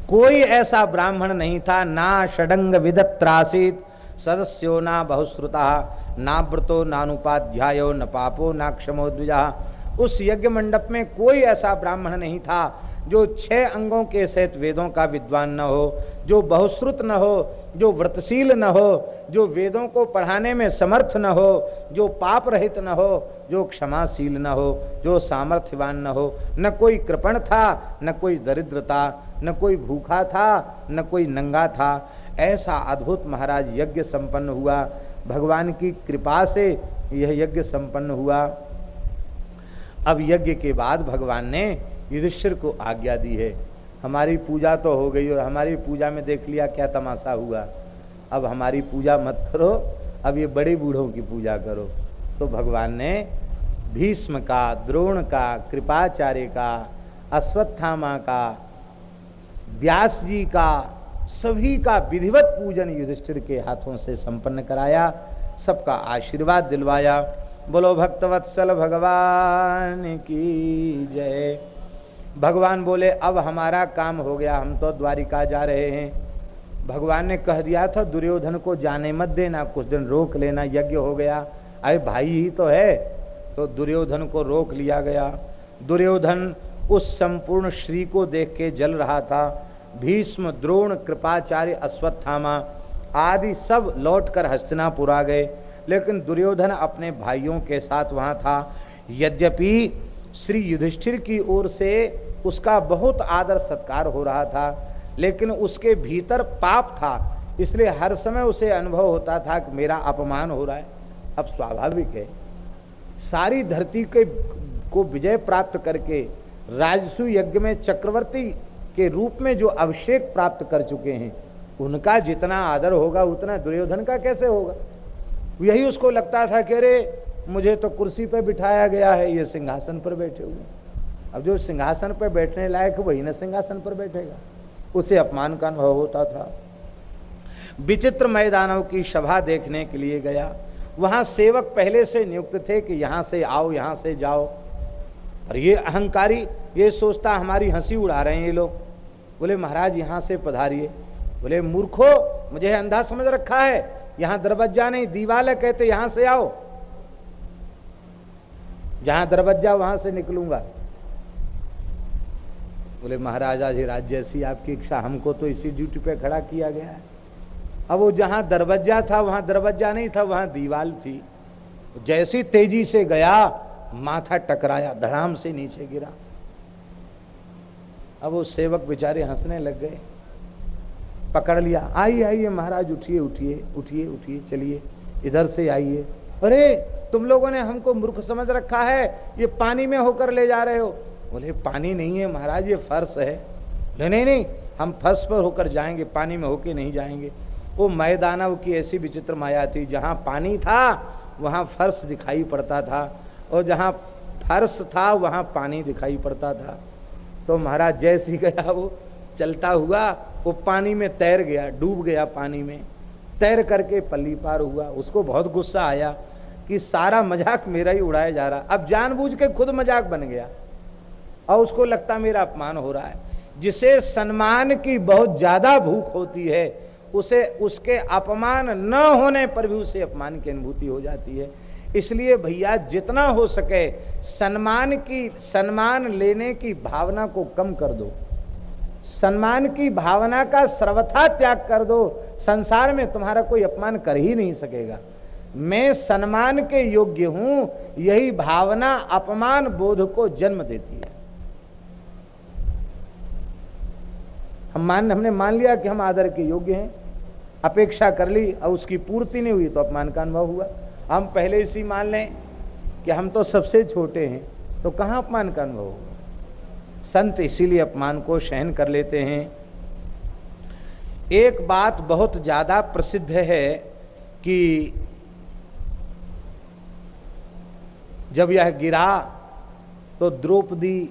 कोई ऐसा ब्राह्मण नहीं था, ना षडंग विदत्रासीत सदस्यो ना बहुश्रुता ना व्रतो नानुपाध्यायो न पापो ना क्षमो द्विजा। उस यज्ञ मंडप में कोई ऐसा ब्राह्मण नहीं था जो 6 अंगों के सहित वेदों का विद्वान न हो, जो बहुश्रुत न हो, जो व्रतशील न हो, जो वेदों को पढ़ाने में समर्थ न हो, जो पाप रहित न हो, जो क्षमाशील न हो, जो सामर्थ्यवान न हो। न कोई कृपण था, न कोई दरिद्र था, न कोई भूखा था, न कोई नंगा था। ऐसा अद्भुत महाराज यज्ञ संपन्न हुआ। भगवान की कृपा से यह यज्ञ संपन्न हुआ। अब यज्ञ के बाद भगवान ने युधिष्ठिर को आज्ञा दी है। हमारी पूजा तो हो गई और हमारी पूजा में देख लिया क्या तमाशा हुआ। अब हमारी पूजा मत करो, अब ये बड़े बूढ़ों की पूजा करो। तो भगवान ने भीष्म का, द्रोण का, कृपाचार्य का, अश्वत्थामा का, व्यास जी का, सभी का विधिवत पूजन युधिष्ठिर के हाथों से संपन्न कराया, सबका आशीर्वाद दिलवाया। बोलो भक्तवत्सल भगवान की जय। भगवान बोले अब हमारा काम हो गया, हम तो द्वारिका जा रहे हैं। भगवान ने कह दिया था दुर्योधन को जाने मत देना, कुछ दिन रोक लेना, यज्ञ हो गया, अरे भाई ही तो है। तो दुर्योधन को रोक लिया गया। दुर्योधन उस संपूर्ण श्री को देख के जल रहा था। भीष्म, द्रोण, कृपाचार्य, अश्वत्थामा आदि सब लौटकर हस्तिनापुर आ गए, लेकिन दुर्योधन अपने भाइयों के साथ वहाँ था। यद्यपि श्री युधिष्ठिर की ओर से उसका बहुत आदर सत्कार हो रहा था, लेकिन उसके भीतर पाप था, इसलिए हर समय उसे अनुभव होता था कि मेरा अपमान हो रहा है। अब स्वाभाविक है, सारी धरती को विजय प्राप्त करके राजसु यज्ञ में चक्रवर्ती के रूप में जो अभिषेक प्राप्त कर चुके हैं, उनका जितना आदर होगा उतना दुर्योधन का कैसे होगा। यही उसको लगता था कि अरे मुझे तो कुर्सी पर बिठाया गया है, ये सिंहासन पर बैठे हुए। अब जो सिंहासन पर बैठने लायक वही न सिंहासन पर बैठेगा, उसे अपमान का अनुभव होता था। विचित्र मैदानों की सभा देखने के लिए गया। वहां सेवक पहले से नियुक्त थे कि यहाँ से आओ, यहाँ से जाओ। और ये अहंकारी ये सोचता हमारी हंसी उड़ा रहे हैं ये लोग। बोले महाराज यहाँ से पधारिए। बोले मूर्खो, मुझे अंधा समझ रखा है, यहाँ दरवाजा नहीं दीवाल है, कहते यहाँ से आओ, जहां दरवाजा वहां से निकलूंगा। बोले महाराज अधिराज जैसी आपकी इच्छा, हमको तो इसी ड्यूटी पे खड़ा किया गया है। अब वो जहां दरवाजा था वहां दरवाजा नहीं था, वहां दीवाल थी। जैसी तेजी से गया, माथा टकराया, धड़ाम से नीचे गिरा। अब वो सेवक बेचारे हंसने लग गए, पकड़ लिया, आइए आइए महाराज, उठिए उठिए उठिए उठिए, चलिए इधर से आइए। अरे तुम लोगों ने हमको मूर्ख समझ रखा है, ये पानी में होकर ले जा रहे हो। बोले पानी नहीं है महाराज, ये फर्श है। नहीं नहीं, हम फर्श पर होकर जाएंगे, पानी में होके नहीं जाएंगे। वो मैदानव की ऐसी विचित्र माया थी, जहाँ पानी था वहाँ फर्श दिखाई पड़ता था, और जहाँ फर्श था वहाँ पानी दिखाई पड़ता था। तो महाराज जैसे ही गया वो चलता हुआ, वो पानी में तैर गया, डूब गया पानी में, तैर करके पल्ली पार हुआ। उसको बहुत गुस्सा आया कि सारा मजाक मेरा ही उड़ाया जा रहा। अब जानबूझ के खुद मजाक बन गया, और उसको लगता मेरा अपमान हो रहा है। जिसे सम्मान की बहुत ज्यादा भूख होती है, उसे उसके अपमान न होने पर भी उसे अपमान की अनुभूति हो जाती है। इसलिए भैया जितना हो सके सम्मान लेने की भावना को कम कर दो, सम्मान की भावना का सर्वथा त्याग कर दो। संसार में तुम्हारा कोई अपमान कर ही नहीं सकेगा। मैं सम्मान के योग्य हूं, यही भावना अपमान बोध को जन्म देती है। हमने मान लिया कि हम आदर के योग्य हैं, अपेक्षा कर ली और उसकी पूर्ति नहीं हुई तो अपमान का अनुभव हुआ। हम पहले इसी मान लें कि हम तो सबसे छोटे हैं, तो कहाँ अपमान का अनुभव होगा। संत इसीलिए अपमान को सहन कर लेते हैं। एक बात बहुत ज्यादा प्रसिद्ध है कि जब यह गिरा तो द्रौपदी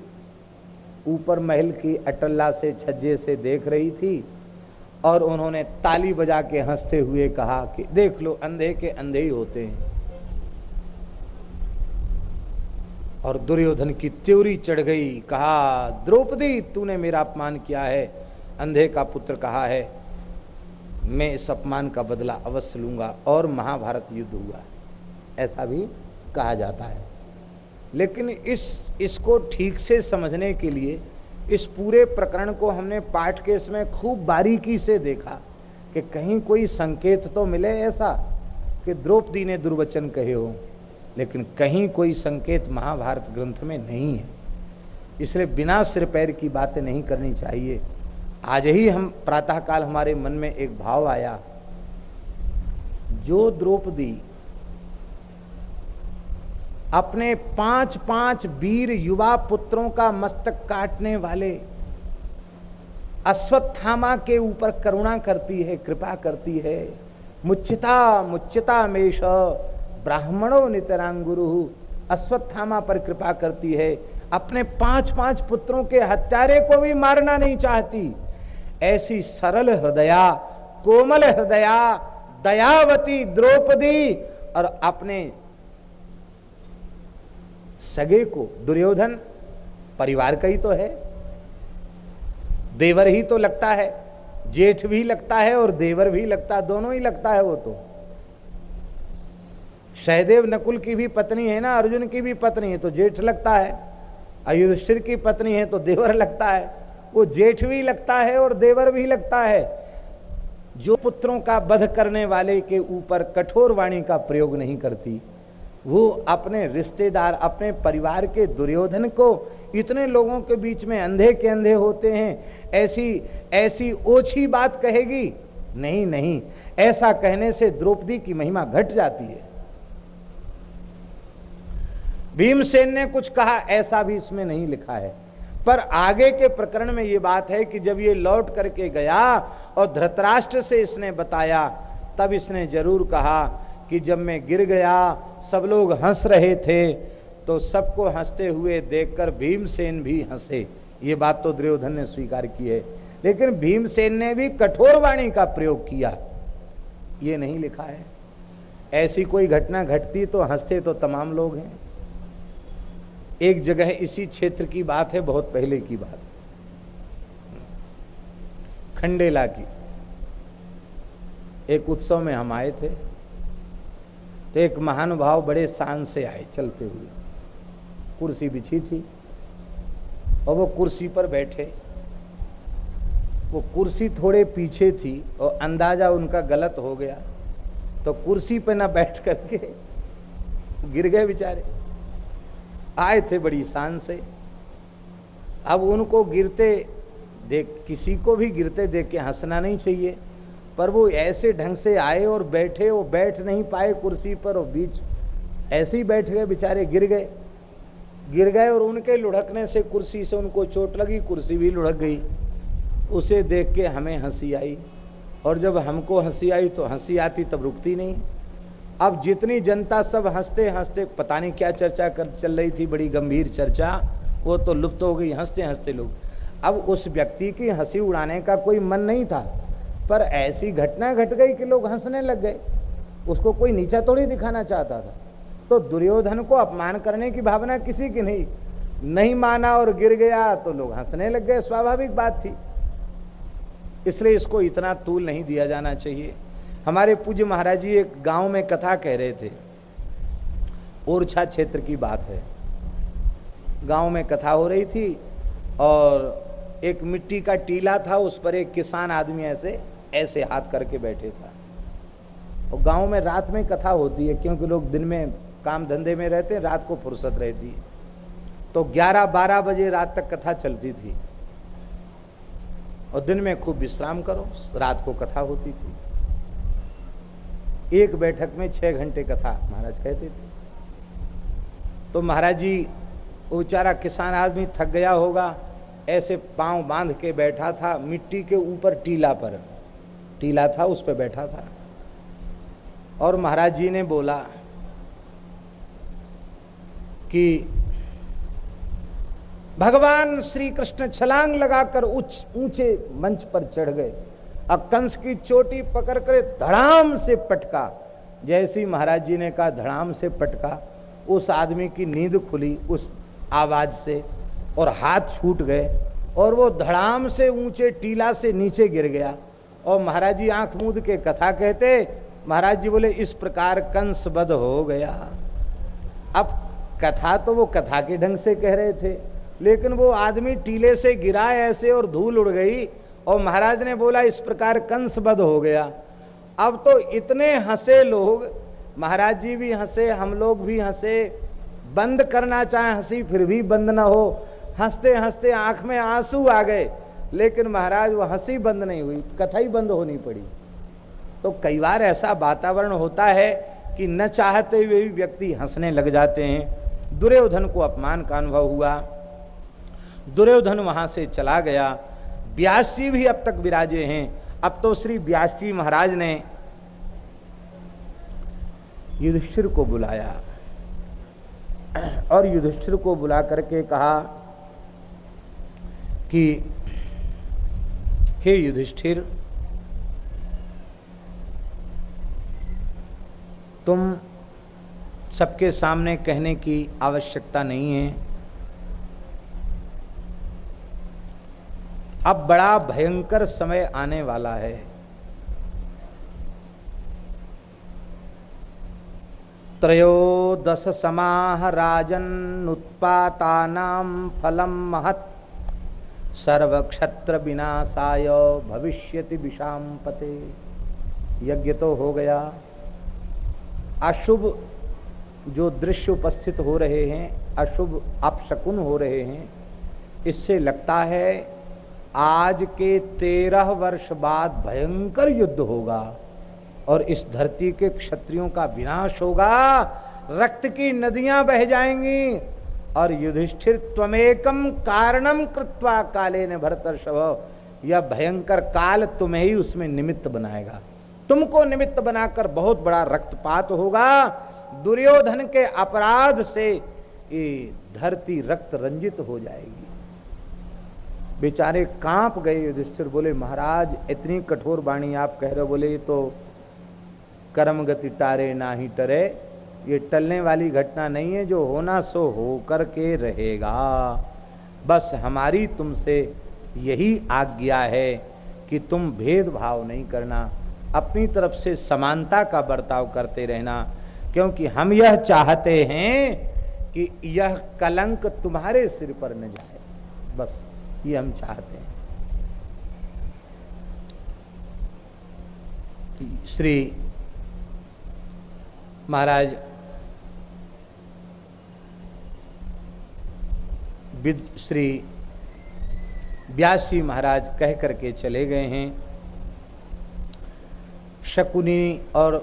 ऊपर महल की अटल्ला से छज्जे से देख रही थी, और उन्होंने ताली बजा के हंसते हुए कहा कि देख लो, अंधे के अंधे ही होते हैं। और दुर्योधन की त्योरी चढ़ गई, कहा द्रौपदी तूने मेरा अपमान किया है, अंधे का पुत्र कहा है मैं इस अपमान का बदला अवश्य लूंगा, और महाभारत युद्ध हुआ, ऐसा भी कहा जाता है। लेकिन इसको ठीक से समझने के लिए इस पूरे प्रकरण को हमने पाठ के इसमें खूब बारीकी से देखा कि कहीं कोई संकेत तो मिले ऐसा कि द्रौपदी ने दुर्वचन कहे हो, लेकिन कहीं कोई संकेत महाभारत ग्रंथ में नहीं है। इसलिए बिना सिर पैर की बातें नहीं करनी चाहिए। आज ही हम प्रातःकाल हमारे मन में एक भाव आया, जो द्रौपदी अपने 5 वीर युवा पुत्रों का मस्तक काटने वाले अश्वत्थामा के ऊपर करुणा करती है, कृपा करती है, मुच्चिता मेष ब्राह्मणो नितरांगुरु, अश्वत्थामा पर कृपा करती है, अपने 5 पुत्रों के हत्यारे को भी मारना नहीं चाहती, ऐसी सरल हृदया, कोमल हृदया, दयावती द्रौपदी और अपने सगे को, दुर्योधन परिवार का ही तो है, देवर ही तो लगता है, जेठ भी लगता है और देवर भी लगता है, दोनों ही लगता है। वो तो सहदेव नकुल की भी पत्नी है ना, अर्जुन की भी पत्नी है तो जेठ लगता है, युधिष्ठिर की पत्नी है तो देवर लगता है, वो जेठ भी लगता है और देवर भी लगता है। जो पुत्रों का वध करने वाले के ऊपर कठोर वाणी का प्रयोग नहीं करती, वो अपने रिश्तेदार, अपने परिवार के दुर्योधन को, इतने लोगों के बीच में अंधे के अंधे होते हैं, ऐसी ओछी बात कहेगी? नहीं नहीं, ऐसा कहने से द्रौपदी की महिमा घट जाती है। भीमसेन ने कुछ कहा ऐसा भी इसमें नहीं लिखा है, पर आगे के प्रकरण में ये बात है कि जब ये लौट करके गया और धृतराष्ट्र से इसने बताया, तब इसने जरूर कहा कि जब मैं गिर गया सब लोग हंस रहे थे, तो सबको हंसते हुए देखकर भीमसेन भी हंसे। ये बात तो दुर्योधन ने स्वीकार की है, लेकिन भीमसेन ने भी कठोर वाणी का प्रयोग किया, ये नहीं लिखा है। ऐसी कोई घटना घटती तो हंसते तो तमाम लोग हैं। एक जगह इसी क्षेत्र की बात है, बहुत पहले की बात, खंडेला की। एक उत्सव में हम आए थे, तो एक महानुभाव बड़े शान से आए चलते हुए, कुर्सी बिछी थी और वो कुर्सी पर बैठे। वो कुर्सी थोड़े पीछे थी और अंदाजा उनका गलत हो गया, तो कुर्सी पे ना बैठ करके गिर गए बेचारे। आए थे बड़ी शान से, अब उनको गिरते देख, किसी को भी गिरते देख के हंसना नहीं चाहिए, पर वो ऐसे ढंग से आए और बैठे, वो बैठ नहीं पाए कुर्सी पर, और बीच ऐसे ही बैठ गए बेचारे, गिर गए और उनके लुढ़कने से कुर्सी से उनको चोट लगी, कुर्सी भी लुढ़क गई। उसे देख के हमें हंसी आई, और जब हमको हंसी आई तो हंसी आती तब रुकती नहीं। अब जितनी जनता सब हंसते हंसते, पता नहीं क्या चर्चा चल रही थी, बड़ी गंभीर चर्चा, वो तो लुप्त हो गई हंसते हंसते लोग। अब उस व्यक्ति की हंसी उड़ाने का कोई मन नहीं था, पर ऐसी घटना घट गई कि लोग हंसने लग गए। उसको कोई नीचा थोड़ी दिखाना चाहता था, तो दुर्योधन को अपमान करने की भावना किसी की नहीं माना और गिर गया तो लोग हंसने लग गए, स्वाभाविक बात थी। इसलिए इसको इतना तूल नहीं दिया जाना चाहिए। हमारे पूज्य महाराज जी एक गांव में कथा कह रहे थे, ओरछा क्षेत्र की बात है। गांव में कथा हो रही थी और एक मिट्टी का टीला था, उस पर एक किसान आदमी ऐसे हाथ करके बैठे था। और गांव में रात में कथा होती है, क्योंकि लोग दिन में काम धंधे में रहते हैं, रात को फुर्सत रहती है, तो 11-12 बजे रात तक कथा चलती थी। और दिन में खूब विश्राम करो, रात को कथा होती थी। एक बैठक में 6 घंटे कथा महाराज कहते थे। तो महाराज जी, वो बेचारा किसान आदमी थक गया होगा, ऐसे पांव बांध के बैठा था, मिट्टी के ऊपर टीला था, उस पर बैठा था। और महाराज जी ने बोला कि भगवान श्री कृष्ण छलांग लगाकर ऊंचे मंच पर चढ़ गए, अब कंस की चोटी पकड़ कर धड़ाम से पटका। जैसी महाराज जी ने कहा धड़ाम से पटका, उस आदमी की नींद खुली उस आवाज से, और हाथ छूट गए और वो धड़ाम से ऊंचे टीला से नीचे गिर गया। और महाराज जी आंख मूंद के कथा कहते, महाराज जी बोले इस प्रकार कंस वध हो गया। अब कथा तो वो कथा के ढंग से कह रहे थे, लेकिन वो आदमी टीले से गिरा ऐसे और धूल उड़ गई और महाराज ने बोला इस प्रकार कंस वध हो गया। अब तो इतने हंसे लोग, महाराज जी भी हंसे, हम लोग भी हंसे, बंद करना चाहे हंसी फिर भी बंद ना हो, हंसते हंसते आंख में आंसू आ गए, लेकिन महाराज वो हंसी बंद नहीं हुई, कथा ही बंद होनी पड़ी। तो कई बार ऐसा वातावरण होता है कि न चाहते हुए भी व्यक्ति हंसने लग जाते हैं। दुर्योधन को अपमान का अनुभव हुआ, दुर्योधन वहां से चला गया। व्यास जी भी अब तक विराजे हैं। अब तो श्री व्यास जी महाराज ने युधिष्ठिर को बुलाया और युधिष्ठिर को बुला करके कहा कि हे युधिष्ठिर, तुम सबके सामने कहने की आवश्यकता नहीं है। अब बड़ा भयंकर समय आने वाला है। त्रयोदश समाह राजन् उत्पातानां फलं महत् सर्वक्षत्र विनाशाय भविष्यति विषांपते। यज्ञ तो हो गया, अशुभ जो दृश्य उपस्थित हो रहे हैं, अशुभ अपशकुन हो रहे हैं, इससे लगता है आज के 13 वर्ष बाद भयंकर युद्ध होगा और इस धरती के क्षत्रियों का विनाश होगा, रक्त की नदियां बह जाएंगी। और युधिष्ठिर त्वमेकम कारणम कृत्वा कालेन भरतर्षभ, यह भयंकर काल तुम्हें ही उसमें निमित्त बनाएगा, तुमको निमित्त बनाकर बहुत बड़ा रक्तपात होगा। दुर्योधन के अपराध से ये धरती रक्त रंजित हो जाएगी। बेचारे कांप गए। युधिष्ठिर बोले महाराज इतनी कठोर वाणी आप कह रहे हो। बोले ये तो कर्म गति टारे ना ही टरे, ये टलने वाली घटना नहीं है, जो होना सो हो करके रहेगा। बस हमारी तुमसे यही आज्ञा है कि तुम भेदभाव नहीं करना, अपनी तरफ से समानता का बर्ताव करते रहना, क्योंकि हम यह चाहते हैं कि यह कलंक तुम्हारे सिर पर न जाए, बस ये हम चाहते हैं। श्री महाराज श्री व्यास जी महाराज कह करके चले गए हैं। शकुनी और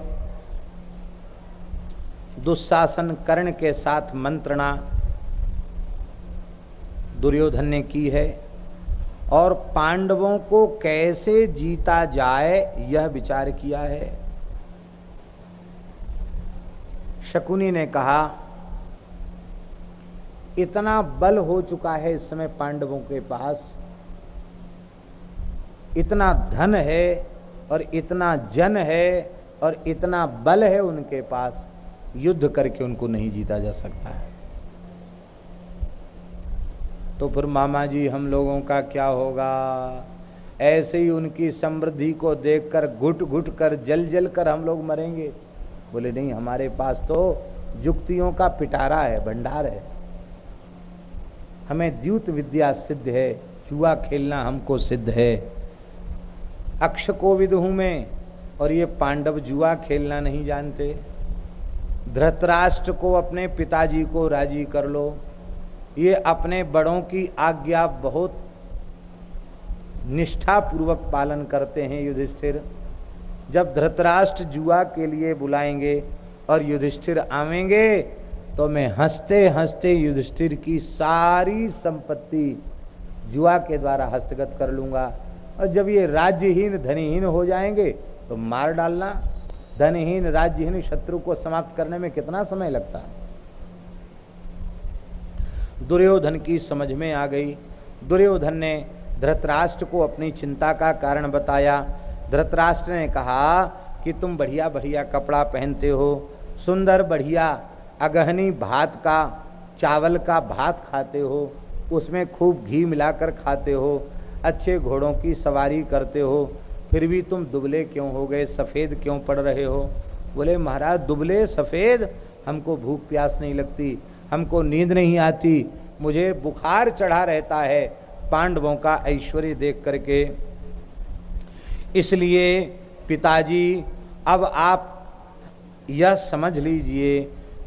दुशासन कर्ण के साथ मंत्रणा दुर्योधन ने की है और पांडवों को कैसे जीता जाए यह विचार किया है। शकुनी ने कहा इतना बल हो चुका है इस समय पांडवों के पास, इतना धन है और इतना जन है और इतना बल है उनके पास, युद्ध करके उनको नहीं जीता जा सकता है। तो फिर मामा जी हम लोगों का क्या होगा? ऐसे ही उनकी समृद्धि को देखकर घुट घुट कर जल जल कर हम लोग मरेंगे। बोले नहीं, हमारे पास तो युक्तियों का पिटारा है, भंडार है, हमें द्यूत विद्या सिद्ध है, जुआ खेलना हमको सिद्ध है। अक्ष कोविद हूं मैं और ये पांडव जुआ खेलना नहीं जानते। धृतराष्ट्र को अपने पिताजी को राजी कर लो, ये अपने बड़ों की आज्ञा बहुत निष्ठापूर्वक पालन करते हैं। युधिष्ठिर, जब धृतराष्ट्र जुआ के लिए बुलाएंगे और युधिष्ठिर आवेंगे तो मैं हंसते हंसते युधिष्ठिर की सारी संपत्ति जुआ के द्वारा हस्तगत कर लूंगा। और जब ये राज्यहीन धनीहीन हो जाएंगे तो मार डालना। धनहीन राज्यहीन शत्रु को समाप्त करने में कितना समय लगता है। दुर्योधन की समझ में आ गई। दुर्योधन ने धृतराष्ट्र को अपनी चिंता का कारण बताया। धृतराष्ट्र ने कहा कि तुम बढ़िया बढ़िया कपड़ा पहनते हो, सुंदर बढ़िया अगहनी भात का चावल का भात खाते हो, उसमें खूब घी मिलाकर खाते हो, अच्छे घोड़ों की सवारी करते हो, फिर भी तुम दुबले क्यों हो गए, सफ़ेद क्यों पड़ रहे हो? बोले महाराज दुबले सफ़ेद, हमको भूख प्यास नहीं लगती, हमको नींद नहीं आती, मुझे बुखार चढ़ा रहता है पांडवों का ऐश्वर्य देख करके। इसलिए पिताजी अब आप यह समझ लीजिए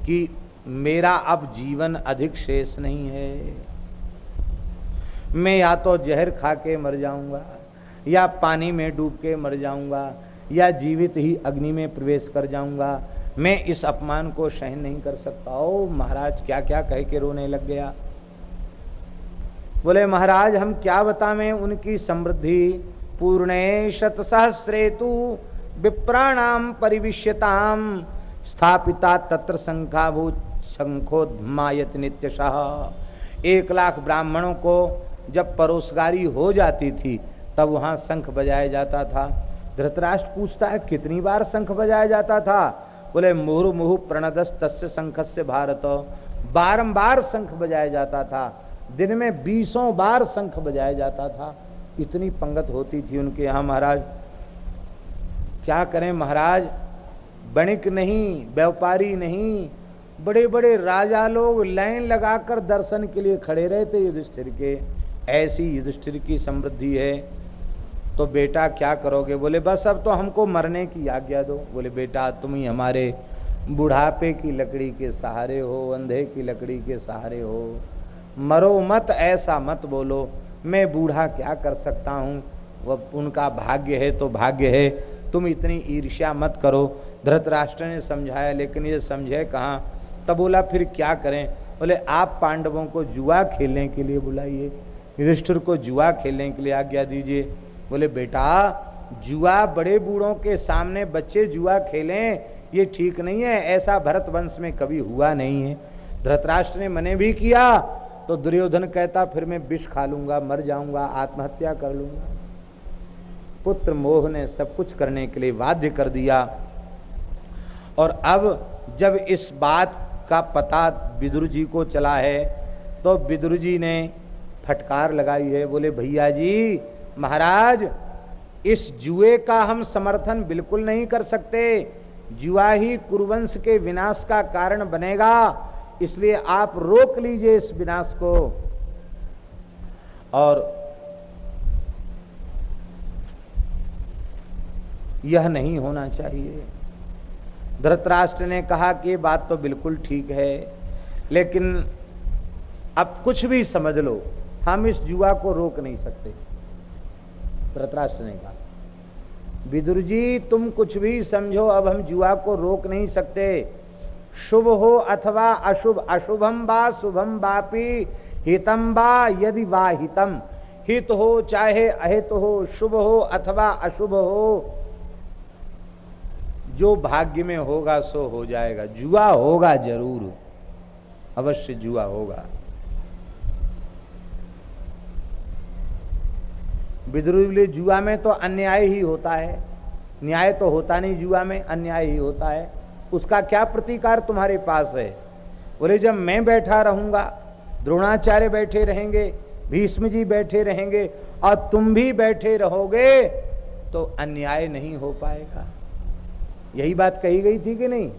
कि मेरा अब जीवन अधिक शेष नहीं है। मैं या तो जहर खा के मर जाऊंगा, या पानी में डूब के मर जाऊंगा, या जीवित ही अग्नि में प्रवेश कर जाऊंगा। मैं इस अपमान को सहन नहीं कर सकता। ओ महाराज क्या क्या कह के रोने लग गया। बोले महाराज हम क्या बतावें उनकी समृद्धि। पूर्णे शतसहस्रेतु विप्राणाम परिविश्यताम स्थापिता तत्र शंखाभूत शंखोद्मायत नित्यशः। 1,00,000 ब्राह्मणों को जब परोसगारी हो जाती थी तब वहाँ शंख बजाया जाता था। धृतराष्ट्र पूछता है कितनी बार शंख बजाया जाता था? बोले मुहुर्मुहु प्रणदस तस्य शंखस्य भारत। बारंबार शंख बजाया जाता था, दिन में 20 बार शंख बजाया जाता था। इतनी पंगत होती थी उनके यहाँ महाराज। क्या करें महाराज, वणिक नहीं, व्यापारी नहीं, बड़े बड़े राजा लोग लाइन लगाकर दर्शन के लिए खड़े रहते युधिष्ठिर के। ऐसी युधिष्ठिर की समृद्धि है। तो बेटा क्या करोगे? बोले बस अब तो हमको मरने की आज्ञा दो। बोले बेटा तुम ही हमारे बुढ़ापे की लकड़ी के सहारे हो, अंधे की लकड़ी के सहारे हो, मरो मत, ऐसा मत बोलो। मैं बूढ़ा क्या कर सकता हूँ, वह उनका भाग्य है तो भाग्य है, तुम इतनी ईर्ष्या मत करो। धृतराष्ट्र ने समझाया लेकिन ये समझे कहाँ। तब बोला फिर क्या करें? बोले आप पांडवों को जुआ खेलने के लिए बुलाइए, युधिष्ठिर को जुआ खेलने के लिए आज्ञा दीजिए। बोले बेटा जुआ बड़े बूढ़ों के सामने बच्चे जुआ खेलें ये ठीक नहीं है, ऐसा भरत वंश में कभी हुआ नहीं है। धृतराष्ट्र ने मने भी किया तो दुर्योधन कहता फिर मैं विष खा लूंगा, मर जाऊंगा, आत्महत्या कर लूंगा। पुत्र मोह ने सब कुछ करने के लिए बाध्य कर दिया। और अब जब इस बात का पता विदुर जी को चला है तो विदुर जी ने फटकार लगाई है। बोले भैया जी महाराज इस जुए का हम समर्थन बिल्कुल नहीं कर सकते, जुआ ही कुरुवंश के विनाश का कारण बनेगा, इसलिए आप रोक लीजिए इस विनाश को। और यह नहीं होना चाहिए। धृतराष्ट्र ने कहा कि ये बात तो बिल्कुल ठीक है, लेकिन अब कुछ भी समझ लो, हम इस जुआ को रोक नहीं सकते। धृतराष्ट्र ने कहा विदुर जी तुम कुछ भी समझो, अब हम जुआ को रोक नहीं सकते। शुभ हो अथवा अशुभ, अशुभम बा शुभम बापी, हितम बा यदि वा हितम, हित हो चाहे अहित हो, शुभ हो अथवा अशुभ हो, जो भाग्य में होगा सो हो जाएगा। जुआ होगा जरूर, अवश्य जुआ होगा। विद्रोही जुआ में तो अन्याय ही होता है, न्याय तो होता नहीं, जुआ में अन्याय ही होता है। उसका क्या प्रतिकार तुम्हारे पास है? बोले जब मैं बैठा रहूंगा, द्रोणाचार्य बैठे रहेंगे, भीष्म जी बैठे रहेंगे और तुम भी बैठे रहोगे तो अन्याय नहीं हो पाएगा। यही बात कही गई थी कि नहीं?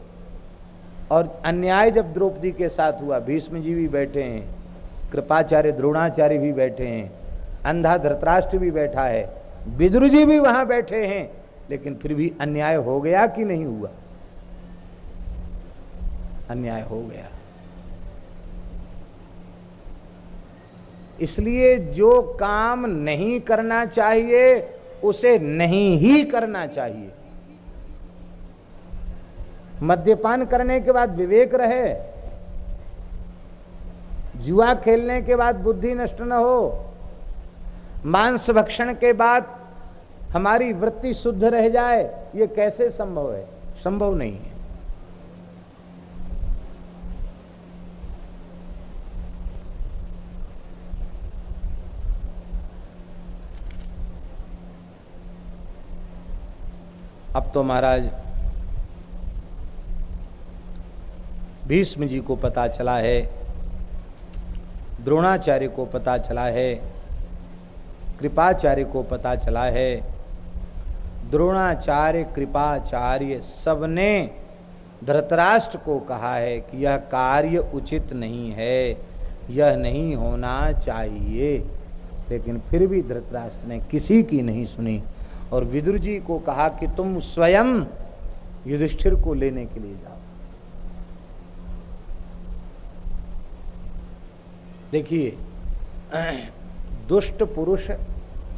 और अन्याय जब द्रौपदी के साथ हुआ, भीष्म जी भी बैठे हैं, कृपाचार्य द्रोणाचार्य भी बैठे हैं, अंधा धृतराष्ट्र भी बैठा है, विदुर जी भी वहां बैठे हैं, लेकिन फिर भी अन्याय हो गया कि नहीं हुआ? अन्याय हो गया। इसलिए जो काम नहीं करना चाहिए उसे नहीं ही करना चाहिए। मद्यपान करने के बाद विवेक रहे, जुआ खेलने के बाद बुद्धि नष्ट न हो, मांस भक्षण के बाद हमारी वृत्ति शुद्ध रह जाए, ये कैसे संभव है? संभव नहीं है। अब तो महाराज भीष्म जी को पता चला है द्रोणाचार्य को पता चला है, कृपाचार्य को पता चला है। द्रोणाचार्य, कृपाचार्य सबने धृतराष्ट्र को कहा है कि यह कार्य उचित नहीं है, यह नहीं होना चाहिए, लेकिन फिर भी धृतराष्ट्र ने किसी की नहीं सुनी और विदुर जी को कहा कि तुम स्वयं युधिष्ठिर को लेने के लिए जाओ। देखिए, दुष्ट पुरुष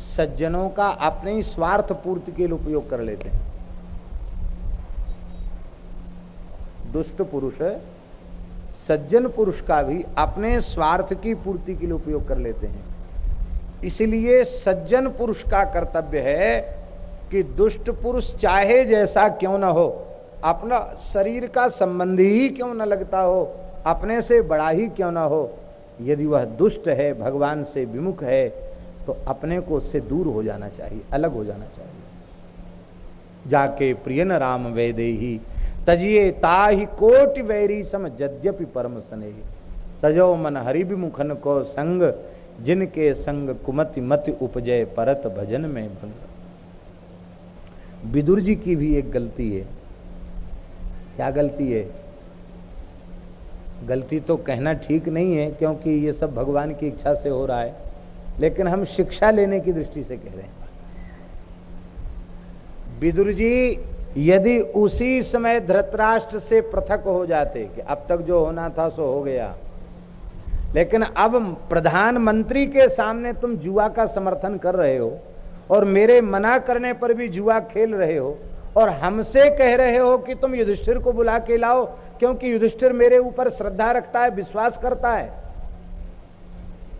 सज्जनों का अपने ही स्वार्थ पूर्ति के लिए उपयोग कर लेते हैं। दुष्ट पुरुष सज्जन पुरुष का भी अपने स्वार्थ की पूर्ति के लिए उपयोग कर लेते हैं। इसलिए सज्जन पुरुष का कर्तव्य है कि दुष्ट पुरुष चाहे जैसा क्यों न हो, अपना शरीर का संबंधी ही क्यों न लगता हो, अपने से बड़ा ही क्यों न हो, यदि वह दुष्ट है, भगवान से विमुख है, तो अपने को उससे दूर हो जाना चाहिए, अलग हो जाना चाहिए। जाके प्रियन राम वैदेही तजिए ताहि कोटि वैरी सम यद्यपि परम स्नेही, तजो मन हरि विमुखन को संग, जिनके संग कुमति मति उपजय परत भजन में भंग। विदुर जी की भी एक गलती है। क्या गलती है? गलती तो कहना ठीक नहीं है, क्योंकि ये सब भगवान की इच्छा से हो रहा है, लेकिन हम शिक्षा लेने की दृष्टि से कह रहे हैं। विदुर जी यदि उसी समय धृतराष्ट्र से पृथक हो जाते कि अब तक जो होना था सो हो गया, लेकिन अब प्रधानमंत्री के सामने तुम जुआ का समर्थन कर रहे हो और मेरे मना करने पर भी जुआ खेल रहे हो और हमसे कह रहे हो कि तुम युधिष्ठिर को बुला के लाओ, क्योंकि युधिष्ठिर मेरे ऊपर श्रद्धा रखता है, विश्वास करता है,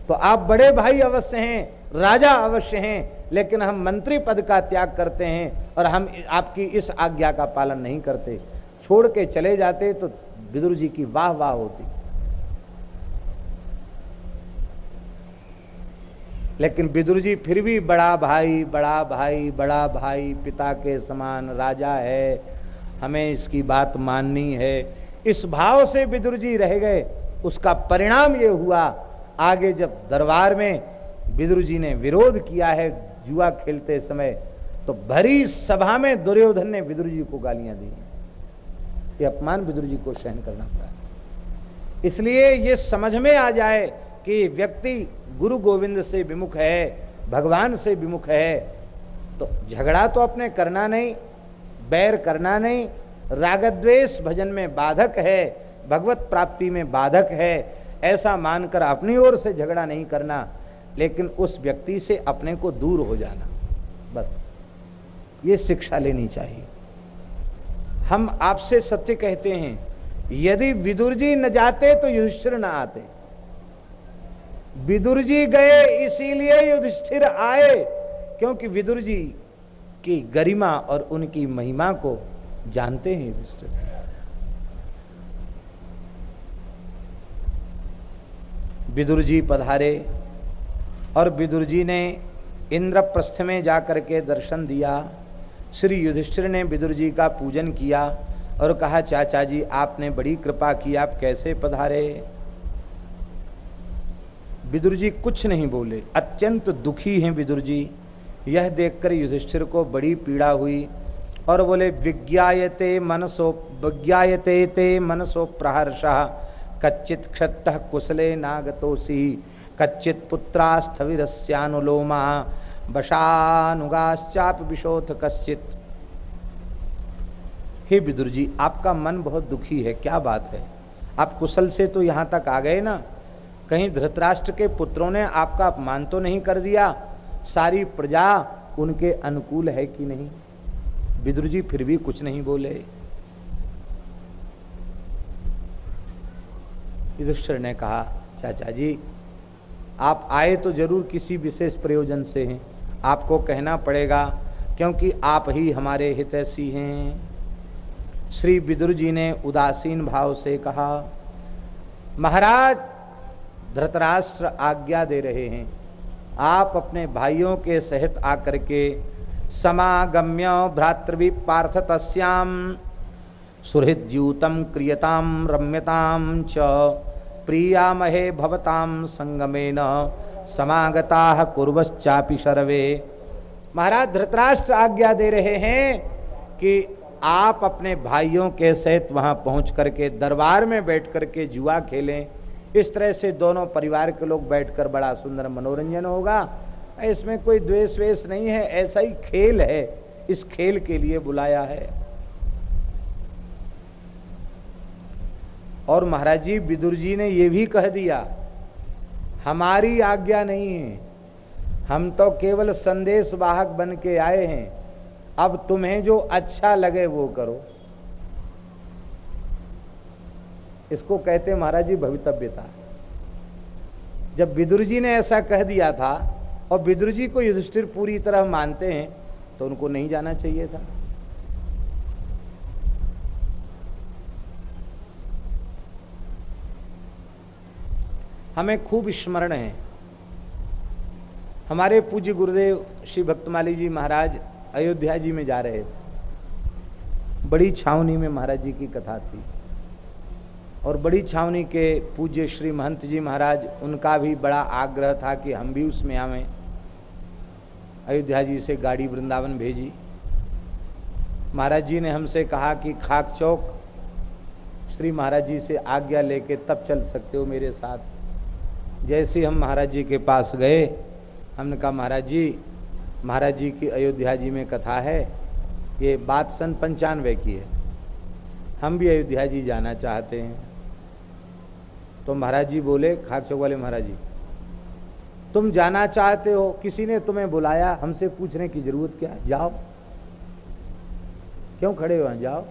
तो आप बड़े भाई अवश्य हैं, राजा अवश्य हैं, लेकिन हम मंत्री पद का त्याग करते हैं और हम आपकी इस आज्ञा का पालन नहीं करते, छोड़ के चले जाते तो विदुर जी की वाह वाह होती। लेकिन विदुर जी फिर भी बड़ा भाई, बड़ा भाई, बड़ा भाई, पिता के समान राजा है, हमें इसकी बात माननी है, इस भाव से विदुर जी रह गए। उसका परिणाम ये हुआ, आगे जब दरबार में विदुर जी ने विरोध किया है जुआ खेलते समय, तो भरी सभा में दुर्योधन ने विदुर जी को गालियां दी। ये अपमान विदुर जी को सहन करना पड़ा। इसलिए ये समझ में आ जाए कि व्यक्ति गुरु गोविंद से विमुख है, भगवान से विमुख है, तो झगड़ा तो अपने करना नहीं, बैर करना नहीं, रागद्वेष भजन में बाधक है, भगवत प्राप्ति में बाधक है, ऐसा मानकर अपनी ओर से झगड़ा नहीं करना, लेकिन उस व्यक्ति से अपने को दूर हो जाना, बस ये शिक्षा लेनी चाहिए। हम आपसे सत्य कहते हैं, यदि विदुर जी न जाते तो युधिष्ठिर न आते। विदुर जी गए इसीलिए युधिष्ठिर आए, क्योंकि विदुर जी की गरिमा और उनकी महिमा को जानते हैं युधिष्ठिर। विदुर जी पधारे और विदुर जी ने इंद्रप्रस्थ में जाकर के दर्शन दिया। श्री युधिष्ठिर ने विदुर जी का पूजन किया और कहा, चाचा जी आपने बड़ी कृपा की, आप कैसे पधारे? विदुर जी कुछ नहीं बोले, अत्यंत दुखी हैं विदुर जी। यह देखकर युधिष्ठिर को बड़ी पीड़ा हुई और बोले, विज्ञायते ते मनसो प्रहर्षः कच्चित् क्षत्तः कुशले नागतोसि कच्चित् पुत्रास्थविरस्यानुलोमा वशानुगाश्चापि विशोथ कश्चित्। हे विदुर जी, आपका मन बहुत दुखी है, क्या बात है? आप कुशल से तो यहाँ तक आ गए ना, कहीं धृतराष्ट्र के पुत्रों ने आपका अपमान तो नहीं कर दिया? सारी प्रजा उनके अनुकूल है कि नहीं? विदुर जी फिर भी कुछ नहीं बोले। युधिष्ठिर ने कहा, चाचा जी आप आए तो जरूर किसी विशेष प्रयोजन से हैं, आपको कहना पड़ेगा, क्योंकि आप ही हमारे हितैषी हैं। श्री विदुर जी ने उदासीन भाव से कहा, महाराज धृतराष्ट्र आज्ञा दे रहे हैं, आप अपने भाइयों के सहित आकर के समागम्य भ्रातृवि पार्थ तस्याम सुहृद्यूतम क्रियताम रम्यताम च प्रियामहे भवताम संगमेन समागताः कुर्वश्चापि सर्वे। महाराज धृतराष्ट्र आज्ञा दे रहे हैं कि आप अपने भाइयों के सहित वहां पहुंच करके दरबार में बैठ करके जुआ खेलें। इस तरह से दोनों परिवार के लोग बैठकर बड़ा सुंदर मनोरंजन होगा। इसमें कोई द्वेष वेष नहीं है, ऐसा ही खेल है, इस खेल के लिए बुलाया है। और महाराज जी विदुर जी ने यह भी कह दिया, हमारी आज्ञा नहीं है, हम तो केवल संदेश वाहक बन के आए हैं, अब तुम्हें जो अच्छा लगे वो करो। इसको कहते महाराज जी भवितव्यता। जब विदुर जी ने ऐसा कह दिया था और विदुर जी को युधिष्ठिर पूरी तरह मानते हैं तो उनको नहीं जाना चाहिए था। हमें खूब स्मरण है, हमारे पूज्य गुरुदेव श्री भक्तमाली जी महाराज अयोध्या जी में जा रहे थे। बड़ी छावनी में महाराज जी की कथा थी और बड़ी छावनी के पूज्य श्री महंत जी महाराज, उनका भी बड़ा आग्रह था कि हम भी उसमें आवें। अयोध्या जी से गाड़ी वृंदावन भेजी। महाराज जी ने हमसे कहा कि खाक चौक श्री महाराज जी से आज्ञा लेके तब चल सकते हो मेरे साथ। जैसे हम महाराज जी के पास गए, हमने कहा महाराज जी की अयोध्या जी में कथा है, ये बात सन 95 की है, हम भी अयोध्या जी जाना चाहते हैं। तो महाराज जी बोले, खाक चौक वाले महाराज जी, तुम जाना चाहते हो, किसी ने तुम्हें बुलाया, हमसे पूछने की जरूरत क्या, जाओ, क्यों खड़े हो, जाओ।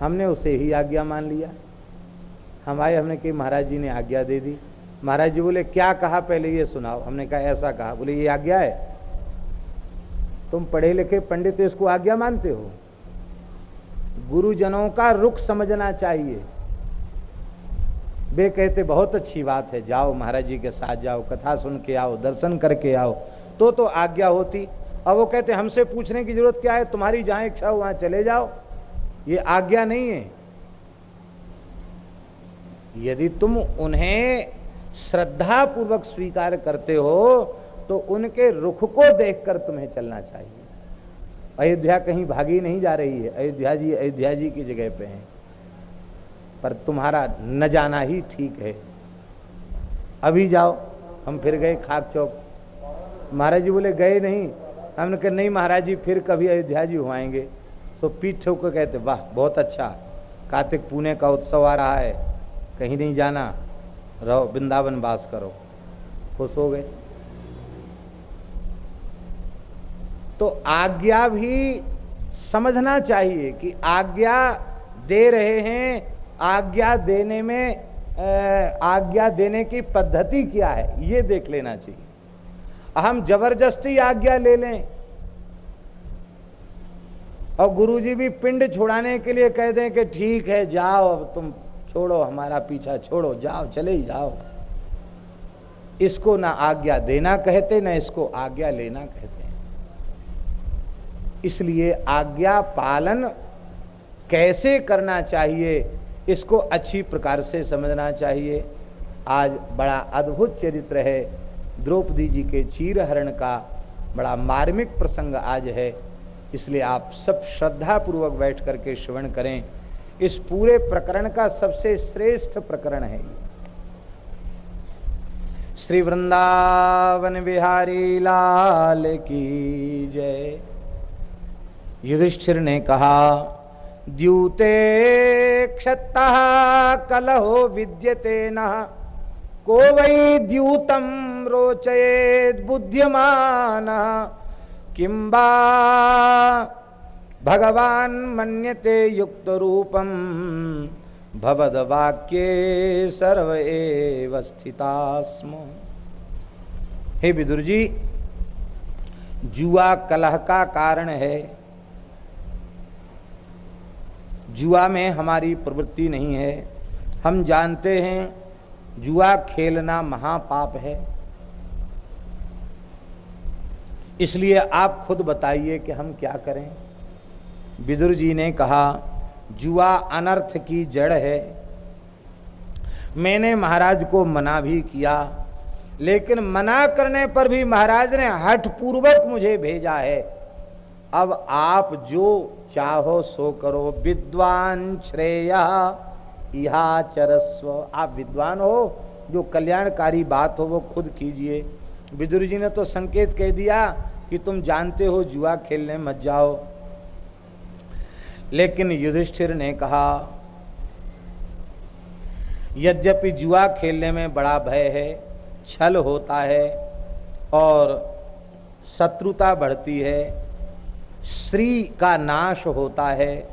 हमने उसे ही आज्ञा मान लिया। हम आए, हमने कही महाराज जी ने आज्ञा दे दी। महाराज जी बोले क्या कहा पहले ये सुनाओ। हमने कहा ऐसा कहा। बोले ये आज्ञा है? तुम पढ़े लिखे पंडित तो इसको आज्ञा मानते हो? गुरुजनों का रुख समझना चाहिए। वे कहते बहुत अच्छी बात है, जाओ महाराज जी के साथ जाओ, कथा सुन के आओ, दर्शन करके आओ, तो आज्ञा होती। और वो कहते हमसे पूछने की जरूरत क्या है, तुम्हारी जहां इच्छा हो वहां चले जाओ, ये आज्ञा नहीं है। यदि तुम उन्हें श्रद्धा पूर्वक स्वीकार करते हो तो उनके रुख को देखकर तुम्हें चलना चाहिए। अयोध्या कहीं भागी नहीं जा रही है, अयोध्या जी की जगह पे है, पर तुम्हारा न जाना ही ठीक है। अभी जाओ। हम फिर गए खाक चौक। महाराज जी बोले गए नहीं। हमने कहा नहीं महाराज जी, फिर कभी अयोध्या जी हो आएंगे। सो पीठ ठोक कर कहते वाह बहुत अच्छा, कार्तिक पुणे का उत्सव आ रहा है, कहीं नहीं जाना, रहो वृंदावन वास करो। खुश हो गए। तो आज्ञा भी समझना चाहिए कि आज्ञा दे रहे हैं, आज्ञा देने में आज्ञा देने की पद्धति क्या है ये देख लेना चाहिए। हम जबरदस्ती आज्ञा ले लें और गुरुजी भी पिंड छुड़ाने के लिए कह दें कि ठीक है जाओ, अब तुम छोड़ो, हमारा पीछा छोड़ो, जाओ, चले ही जाओ। इसको ना आज्ञा देना कहते, ना इसको आज्ञा लेना कहते। इसलिए आज्ञा पालन कैसे करना चाहिए इसको अच्छी प्रकार से समझना चाहिए। आज बड़ा अद्भुत चरित्र है द्रौपदी जी के चीरहरण का, बड़ा मार्मिक प्रसंग आज है। इसलिए आप सब श्रद्धा पूर्वक बैठ करके श्रवण करें। इस पूरे प्रकरण का सबसे श्रेष्ठ प्रकरण है ये। श्री वृंदावन बिहारी लाल की जय। युधिष्ठिर ने कहा द्यूते क्षत्तः कलहो विद्यते नः को वै द्यूतम रोचयेत् बुद्धिमानः किंबा भगवान मन्यते युक्त रूपम भवद्वाक्ये सर्व एव स्थितास्म। हे विदुर जी, जुआ कलह का कारण है। जुआ में हमारी प्रवृत्ति नहीं है। हम जानते हैं जुआ खेलना महापाप है। इसलिए आप खुद बताइए कि हम क्या करें। विदुर जी ने कहा जुआ अनर्थ की जड़ है। मैंने महाराज को मना भी किया, लेकिन मना करने पर भी महाराज ने हठ पूर्वक मुझे भेजा है। अब आप जो चाहो सो करो, विद्वान श्रेय इहा चरस्व। आप विद्वान हो, जो कल्याणकारी बात हो वो खुद कीजिए। विदुर जी ने तो संकेत कह दिया कि तुम जानते हो जुआ खेलने मत जाओ। लेकिन युधिष्ठिर ने कहा, यद्यपि जुआ खेलने में बड़ा भय है, छल होता है और शत्रुता बढ़ती है, श्री का नाश होता है,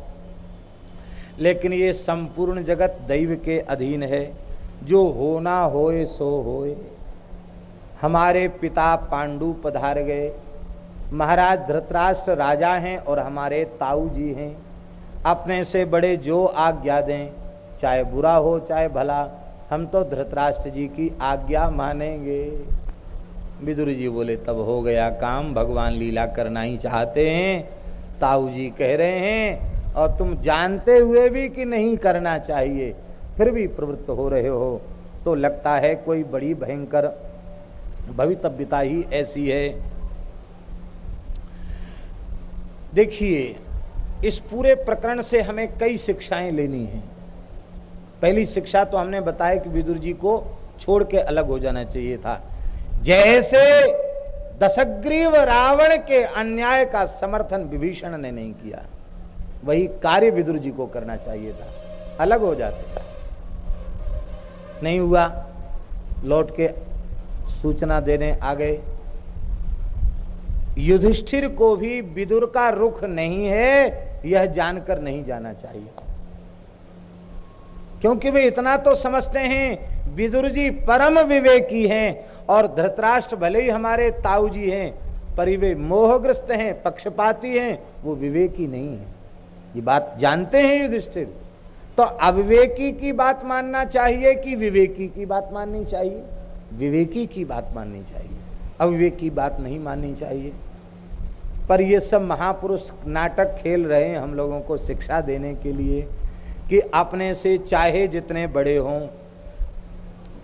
लेकिन ये संपूर्ण जगत दैव के अधीन है। जो होना होए सो होए। हमारे पिता पांडु पधार गए, महाराज धृतराष्ट्र राजा हैं और हमारे ताऊ जी हैं। अपने से बड़े जो आज्ञा दें, चाहे बुरा हो चाहे भला, हम तो धृतराष्ट्र जी की आज्ञा मानेंगे। विदुर जी बोले, तब हो गया काम, भगवान लीला करना ही चाहते हैं। ताऊ जी कह रहे हैं और तुम जानते हुए भी कि नहीं करना चाहिए, फिर भी प्रवृत्त हो रहे हो, तो लगता है कोई बड़ी भयंकर भवितव्यता ही ऐसी है। देखिए, इस पूरे प्रकरण से हमें कई शिक्षाएं लेनी हैं। पहली शिक्षा तो हमने बताया कि विदुर जी को छोड़ के अलग हो जाना चाहिए था। जैसे दशग्रीव रावण के अन्याय का समर्थन विभीषण ने नहीं किया, वही कार्य विदुर जी को करना चाहिए था, अलग हो जाते। नहीं हुआ, लौट के सूचना देने आ गए। युधिष्ठिर को भी विदुर का रुख नहीं है यह जानकर नहीं जाना चाहिए, क्योंकि वे इतना तो समझते हैं विदुर जी परम विवेकी हैं और धृतराष्ट्र भले ही हमारे ताऊ जी हैं, पर वे मोहग्रस्त हैं, पक्षपाती हैं, वो विवेकी नहीं है। ये बात जानते हैं युधिष्ठिर। तो अविवेकी की बात मानना चाहिए कि विवेकी की बात माननी चाहिए? विवेकी की बात माननी चाहिए, अविवेकी की बात नहीं माननी चाहिए। पर ये सब महापुरुष नाटक खेल रहे हैं हम लोगों को शिक्षा देने के लिए कि अपने से चाहे जितने बड़े हों,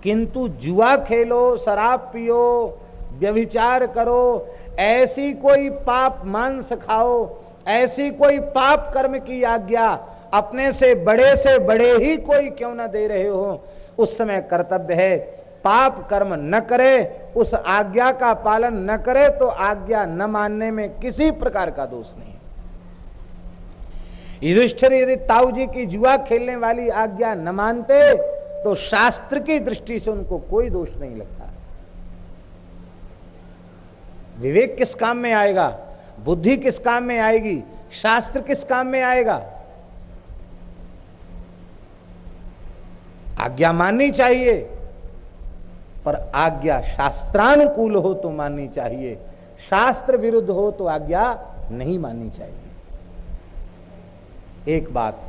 किंतु जुआ खेलो, शराब पियो, व्यभिचार करो, ऐसी कोई पाप मांस खाओ, ऐसी कोई पाप कर्म की आज्ञा अपने से बड़े ही कोई क्यों न दे रहे हो, उस समय कर्तव्य है पाप कर्म न करे, उस आज्ञा का पालन न करे तो आज्ञा न मानने में किसी प्रकार का दोष नहीं। युधिष्ठिर यदि ताऊ जी की जुआ खेलने वाली आज्ञा न मानते तो शास्त्र की दृष्टि से उनको कोई दोष नहीं लगता। विवेक किस काम में आएगा, बुद्धि किस काम में आएगी, शास्त्र किस काम में आएगा? आज्ञा माननी चाहिए, पर आज्ञा शास्त्रानुकूल हो तो माननी चाहिए, शास्त्र विरुद्ध हो तो आज्ञा नहीं माननी चाहिए। एक बात।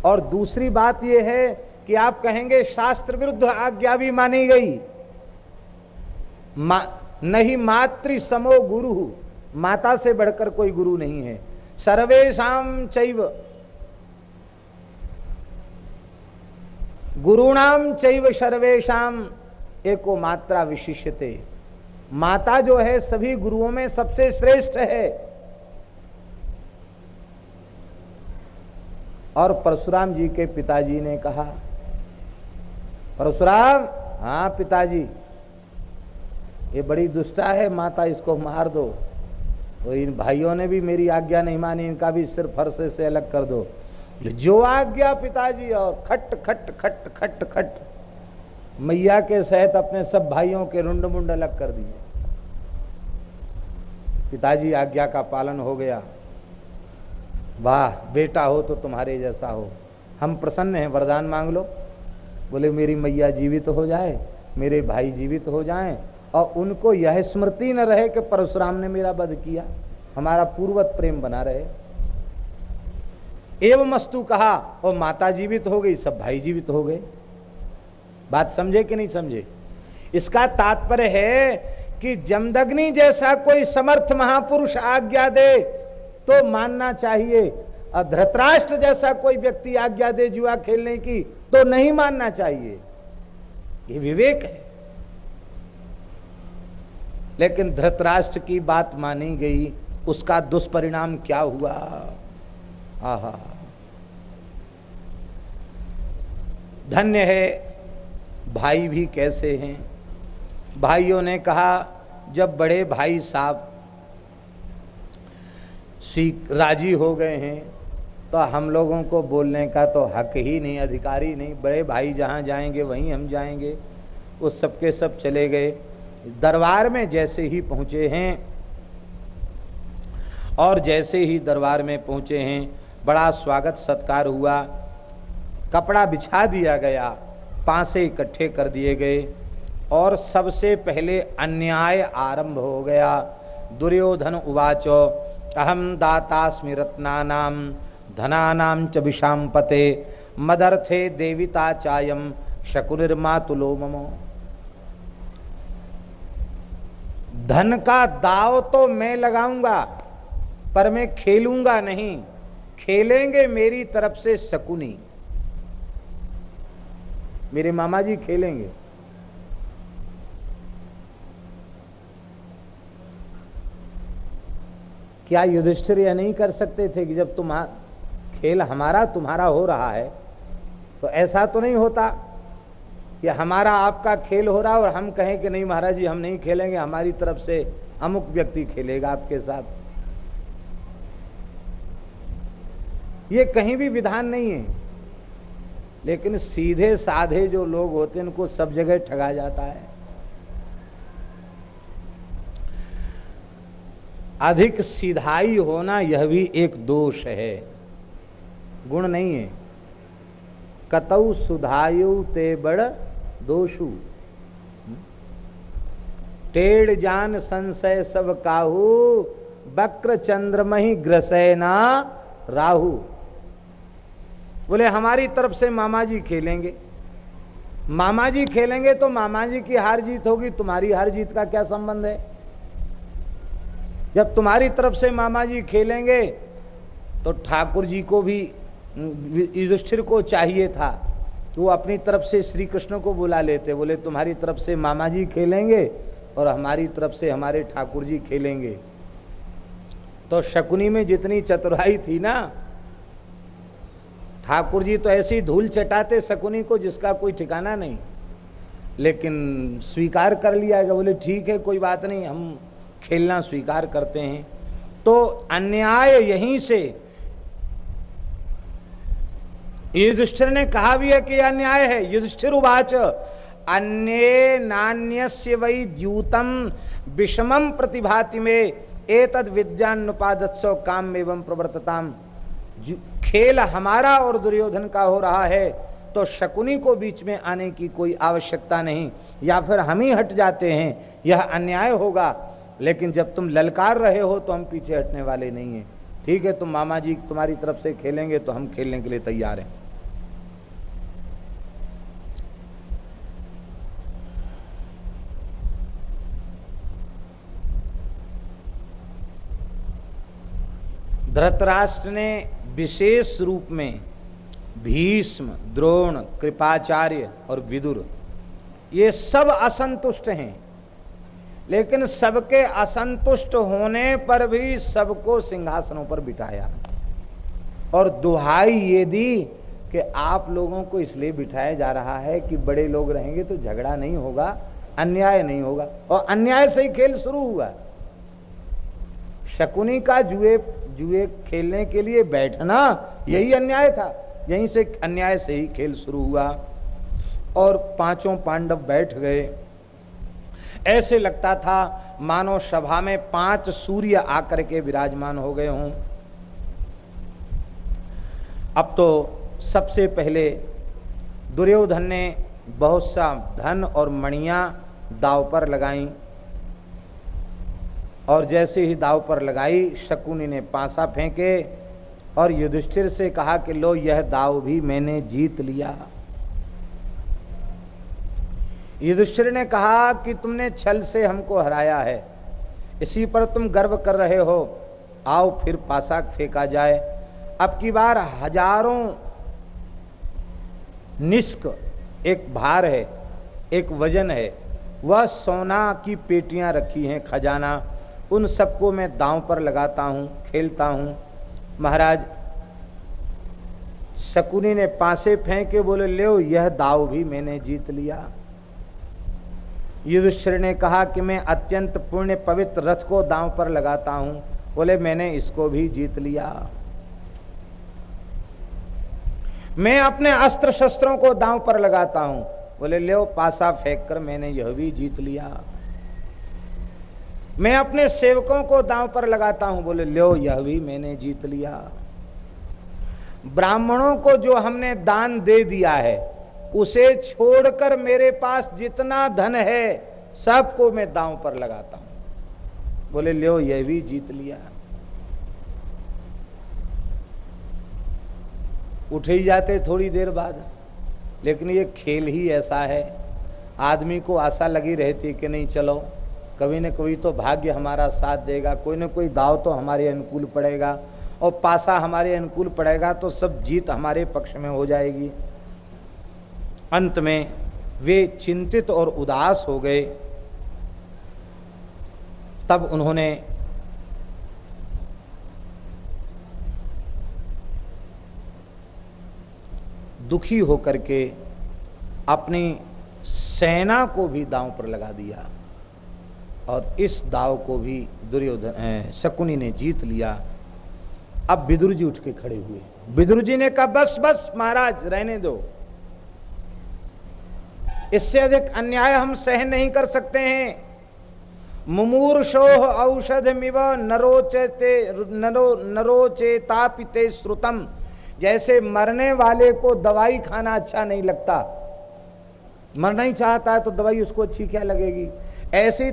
और दूसरी बात यह है कि आप कहेंगे शास्त्र विरुद्ध आज्ञा भी मानी गई, नहीं मातृ समो गुरु, माता से बढ़कर कोई गुरु नहीं है। सर्वेषां चैव गुरुणाम चैव सर्वेषां एको मात्रा विशिष्यते। माता जो है सभी गुरुओं में सबसे श्रेष्ठ है। और परशुराम जी के पिताजी ने कहा, परशुराम, हाँ पिताजी, ये बड़ी दुष्टा है माता, इसको मार दो। और इन भाइयों ने भी मेरी आज्ञा नहीं मानी, इनका भी सिर फरसे से अलग कर दो। जो आज्ञा पिताजी। और खट खट खट खट खट मैया के सहित अपने सब भाइयों के रुंड मुंड अलग कर दिए। पिताजी आज्ञा का पालन हो गया। वाह, बेटा हो तो तुम्हारे जैसा हो, हम प्रसन्न हैं, वरदान मांग लो। बोले मेरी मैया जीवित हो जाए, मेरे भाई जीवित हो जाएं, और उनको यह स्मृति न रहे कि परशुराम ने मेरा वध किया, हमारा पूर्वत प्रेम बना रहे। एवं मस्तु कहा, और माता जीवित हो गई, सब भाई जीवित हो गए। बात समझे कि नहीं समझे? इसका तात्पर्य है कि जमदग्नि जैसा कोई समर्थ महापुरुष आज्ञा दे तो मानना चाहिए, और धृतराष्ट्र जैसा कोई व्यक्ति आज्ञा दे जुआ खेलने की तो नहीं मानना चाहिए, ये विवेक है। लेकिन धृतराष्ट्र की बात मानी गई, उसका दुष्परिणाम क्या हुआ? आहा, धन्य है भाई भी कैसे हैं। भाइयों ने कहा जब बड़े भाई साहब राजी हो गए हैं तो हम लोगों को बोलने का तो हक ही नहीं, अधिकारी नहीं। बड़े भाई जहाँ जाएंगे वहीं हम जाएंगे। वो सबके सब चले गए। दरबार में जैसे ही पहुँचे हैं और जैसे ही दरबार में पहुँचे हैं बड़ा स्वागत सत्कार हुआ, कपड़ा बिछा दिया गया, पांसे इकट्ठे कर दिए गए और सबसे पहले अन्याय आरंभ हो गया। दुर्योधन उवाचो अहम दातास्मि रत्नानां धनानां च विषां पते मदर्थे देविता चायम शकुनिर्मातुलो ममो। धन का दाव तो मैं लगाऊंगा पर मैं खेलूंगा नहीं, खेलेंगे मेरी तरफ से शकुनी, मेरे मामा जी खेलेंगे। क्या युधिष्ठिर यह नहीं कर सकते थे कि जब खेल हमारा तुम्हारा हो रहा है तो ऐसा तो नहीं होता कि हमारा आपका खेल हो रहा है और हम कहें कि नहीं महाराज जी हम नहीं खेलेंगे, हमारी तरफ से अमुक व्यक्ति खेलेगा आपके साथ। ये कहीं भी विधान नहीं है। लेकिन सीधे साधे जो लोग होते हैं उनको सब जगह ठगा जाता है। अधिक सीधाई होना यह भी एक दोष है, गुण नहीं है। कतौ सुधायु ते बड़ दोषु, टेढ़ जान संशय सब काहू, वक्र चंद्रमहि ग्रसैना राहु। बोले हमारी तरफ से मामा जी खेलेंगे, मामा जी खेलेंगे तो मामा जी की हार जीत होगी, तुम्हारी हार जीत का क्या संबंध है? जब तुम्हारी तरफ से मामा जी खेलेंगे तो ठाकुर जी को भी युधिष्ठिर को चाहिए था वो अपनी तरफ से श्री कृष्ण को बुला लेते, बोले तुम्हारी तरफ से मामा जी खेलेंगे और हमारी तरफ से हमारे ठाकुर जी खेलेंगे। तो शकुनी में जितनी चतुराई थी ना, ठाकुर जी तो ऐसी धूल चटाते शकुनी को जिसका कोई ठिकाना नहीं, लेकिन स्वीकार कर लिया गया। बोले ठीक है कोई बात नहीं, हम खेलना स्वीकार करते हैं। तो अन्याय यहीं से युधिष्ठिर ने कहा भी है कि अन्याय है। युधिष्ठिर उवाच अन्ये नान्यस्य वै द्यूतम विषमम प्रतिभाति में एतद विद्यानुपादत्सो काम एवं प्रवर्तताम। खेल हमारा और दुर्योधन का हो रहा है तो शकुनी को बीच में आने की कोई आवश्यकता नहीं, या फिर हम ही हट जाते हैं, यह अन्याय होगा। लेकिन जब तुम ललकार रहे हो तो हम पीछे हटने वाले नहीं हैं। ठीक है तुम मामा जी तुम्हारी तरफ से खेलेंगे तो हम खेलने के लिए तैयार हैं। धृतराष्ट्र ने विशेष रूप में भीष्म, द्रोण, कृपाचार्य और विदुर ये सब असंतुष्ट हैं, लेकिन सबके असंतुष्ट होने पर भी सबको सिंहासनों पर बिठाया और दुहाई ये दी कि आप लोगों को इसलिए बिठाया जा रहा है कि बड़े लोग रहेंगे तो झगड़ा नहीं होगा, अन्याय नहीं होगा। और अन्याय से ही खेल शुरू हुआ। शकुनी का जुए खेलने के लिए बैठना यही अन्याय था, यहीं से अन्याय से ही खेल शुरू हुआ। और पांचों पांडव बैठ गए। ऐसे लगता था मानो सभा में 5 सूर्य आकर के विराजमान हो गए हों। अब तो सबसे पहले दुर्योधन ने बहुत सा धन और मणियां दाव पर लगाई और जैसे ही दाव पर लगाई शकुनी ने पासा फेंके और युधिष्ठिर से कहा कि लो यह दाव भी मैंने जीत लिया। युधिष्ठिर ने कहा कि तुमने छल से हमको हराया है, इसी पर तुम गर्व कर रहे हो, आओ फिर पासा फेंका जाए। अब की बार हजारों निष्क एक भार है, एक वजन है, वह सोना की पेटियां रखी हैं, खजाना, उन सबको मैं दांव पर लगाता हूं, खेलता हूं। महाराज शकुनी ने पासे फेंके, बोले लो यह दाव भी मैंने जीत लिया। युधिष्ठिर ने कहा कि मैं अत्यंत पुण्य पवित्र रथ को दांव पर लगाता हूं, बोले मैंने इसको भी जीत लिया। मैं अपने अस्त्र शस्त्रों को दांव पर लगाता हूं, बोले लो पासा फेंक कर मैंने यह भी जीत लिया। मैं अपने सेवकों को दांव पर लगाता हूं, बोले लो यह भी मैंने जीत लिया। ब्राह्मणों को जो हमने दान दे दिया है उसे छोड़कर मेरे पास जितना धन है सबको मैं दांव पर लगाता हूं, बोले लो यह भी जीत लिया। उठ ही जाते थोड़ी देर बाद, लेकिन ये खेल ही ऐसा है, आदमी को आशा लगी रहती कि नहीं चलो कभी न कभी तो भाग्य हमारा साथ देगा, कोई न कोई दाव तो हमारे अनुकूल पड़ेगा और पासा हमारे अनुकूल पड़ेगा तो सब जीत हमारे पक्ष में हो जाएगी। अंत में वे चिंतित और उदास हो गए। तब उन्होंने दुखी होकर के अपनी सेना को भी दांव पर लगा दिया और इस दाव को भी दुर्योधन शकुनी ने जीत लिया। अब विदुर जी उठ के खड़े हुए। विदुर जी ने कहा बस बस महाराज रहने दो, इससे अधिक अन्याय हम सहन नहीं कर सकते हैं। मुमूर्षोः औषधमिव नरोचेतापिते श्रुतम, जैसे मरने वाले को दवाई खाना अच्छा नहीं लगता, मरना ही चाहता है तो दवाई उसको अच्छी क्या लगेगी, ऐसे ही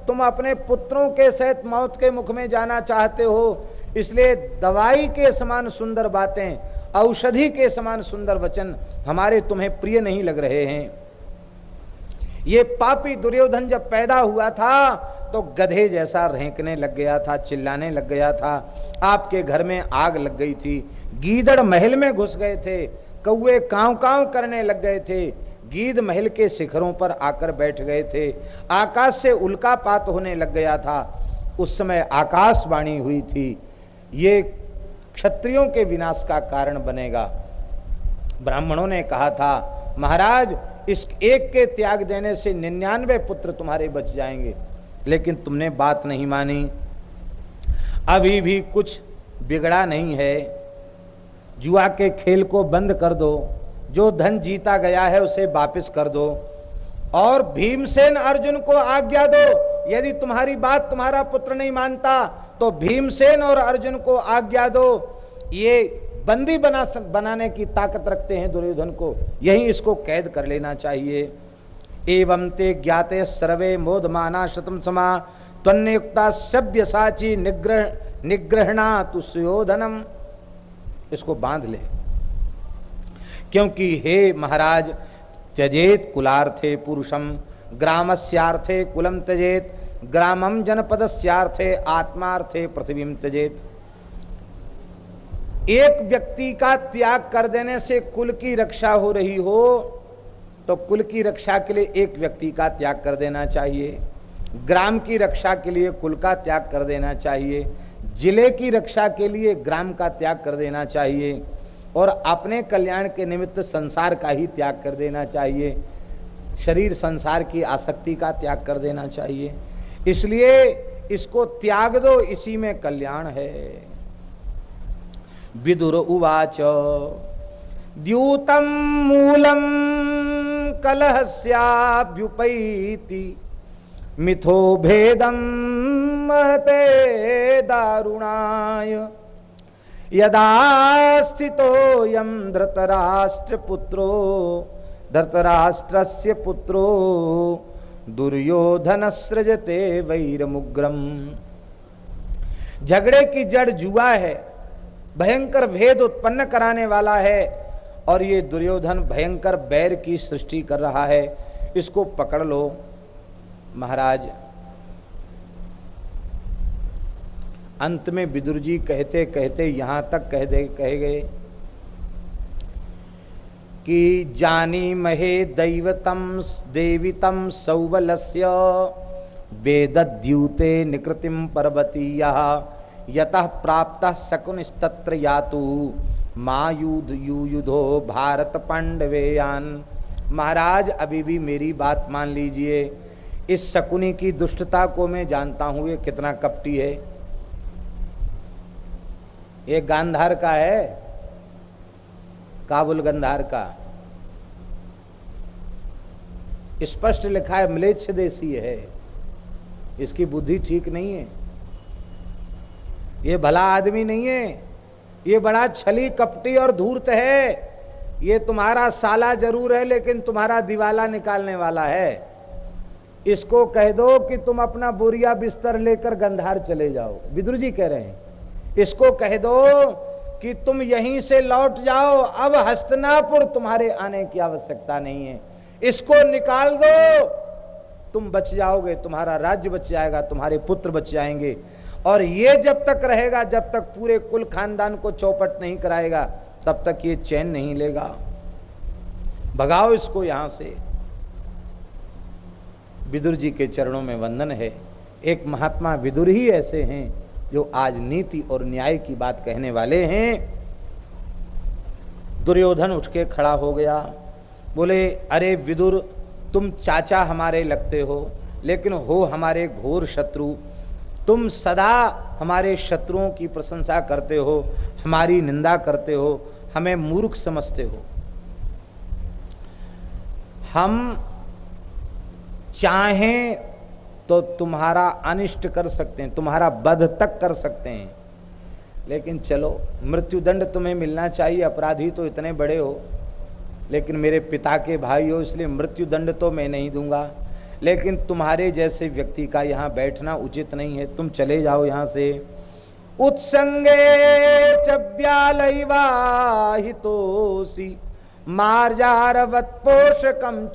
तुम अपने पुत्रों के सहित मौत के मुख में जाना चाहते हो, इसलिए दवाई के समान सुंदर बातें, औषधि के समान सुंदर वचन हमारे तुम्हें प्रिय नहीं लग रहे हैं। ये पापी दुर्योधन जब पैदा हुआ था तो गधे जैसा रेंकने लग गया था, चिल्लाने लग गया था, आपके घर में आग लग गई थी, गीदड़ महल में घुस गए थे, कौवे कांव कांव करने लग गए थे, गीद महल के शिखरों पर आकर बैठ गए थे, आकाश से उल्कापात होने लग गया था। उस समय आकाशवाणी हुई थी, ये क्षत्रियों के विनाश का कारण बनेगा। ब्राह्मणों ने कहा था महाराज इस एक के त्याग देने से 99 पुत्र तुम्हारे बच जाएंगे, लेकिन तुमने बात नहीं मानी। अभी भी कुछ बिगड़ा नहीं है, जुआ के खेल को बंद कर दो, जो धन जीता गया है उसे वापस कर दो और भीमसेन अर्जुन को आज्ञा दो, यदि तुम्हारी बात तुम्हारा पुत्र नहीं मानता तो भीमसेन और अर्जुन को आज्ञा दो, ये बंदी बनाने की ताकत रखते हैं दुर्योधन को, यही इसको कैद कर लेना चाहिए। एवं ते ज्ञाते सर्वे मोदमाना शतम समा त्वन्युक्ता सभ्य साची निग्रहणा तु सुयोधनम, इसको बांध ले, क्योंकि हे महाराज त्यजेत कुलार्थे पुरुषम ग्रामस्यार्थे कुलम त्यजेत ग्रामम जनपदस्यार्थे आत्मार्थे पृथ्वीम त्यजेत। एक व्यक्ति का त्याग कर देने से कुल की रक्षा हो रही हो तो कुल की रक्षा के लिए एक व्यक्ति का त्याग कर देना चाहिए, ग्राम की रक्षा के लिए कुल का त्याग कर देना चाहिए, जिले की रक्षा के लिए ग्राम का त्याग कर देना चाहिए और अपने कल्याण के निमित्त संसार का ही त्याग कर देना चाहिए, शरीर संसार की आसक्ति का त्याग कर देना चाहिए। इसलिए इसको त्याग दो, इसी में कल्याण है। विदुर उवाच द्यूतम मूलम कलहस्याभ्युपैति मिथो भेदम महते दारुणाय यदा स्थितोऽयं धृतराष्ट्रस्य पुत्रो दुर्योधन सृजते वैरमुग्रम। झगड़े की जड़ जुआ है, भयंकर भेद उत्पन्न कराने वाला है और ये दुर्योधन भयंकर बैर की सृष्टि कर रहा है, इसको पकड़ लो। महाराज अंत में विदुर जी कहते कहते यहां तक कह गए कि जानी महे दैवतम देवितम सौबलस्य वेदद्यूते निकृतिम पर्वती यतः प्राप्तः शकुनिस्तत्र यातु मायुधो भारत पांडवेयान। महाराज अभी भी मेरी बात मान लीजिए, इस शकुनी की दुष्टता को मैं जानता हूं, ये कितना कपटी है। ये गांधार का है, काबुल गंधार का, स्पष्ट लिखा है म्लेच्छ देशी है, इसकी बुद्धि ठीक नहीं है, ये भला आदमी नहीं है, ये बड़ा छली कपटी और धूर्त है। ये तुम्हारा साला जरूर है लेकिन तुम्हारा दिवाला निकालने वाला है। इसको कह दो कि तुम अपना बोरिया बिस्तर लेकर गंधार चले जाओ, विदुर जी कह रहे हैं। इसको कह दो कि तुम यहीं से लौट जाओ, अब हस्तिनापुर तुम्हारे आने की आवश्यकता नहीं है। इसको निकाल दो, तुम बच जाओगे, तुम्हारा राज्य बच जाएगा, तुम्हारे पुत्र बच जाएंगे। और ये जब तक रहेगा, जब तक पूरे कुल खानदान को चौपट नहीं कराएगा, तब तक ये चैन नहीं लेगा। भगाओ इसको यहां से। विदुर जी के चरणों में वंदन है। एक महात्मा विदुर ही ऐसे हैं जो आज नीति और न्याय की बात कहने वाले हैं। दुर्योधन उठ के खड़ा हो गया, बोले अरे विदुर, तुम चाचा हमारे लगते हो लेकिन हो हमारे घोर शत्रु। तुम सदा हमारे शत्रुओं की प्रशंसा करते हो, हमारी निंदा करते हो, हमें मूर्ख समझते हो। हम चाहें तो तुम्हारा अनिष्ट कर सकते हैं, तुम्हारा वध तक कर सकते हैं, लेकिन चलो मृत्युदंड तुम्हें मिलना चाहिए, अपराधी तो इतने बड़े हो, लेकिन मेरे पिता के भाई हो, इसलिए मृत्युदंड तो मैं नहीं दूंगा। लेकिन तुम्हारे जैसे व्यक्ति का यहाँ बैठना उचित नहीं है, तुम चले जाओ यहाँ से। उत्संगे चव्यालयवाहितोसी मार्जारवत पोषकम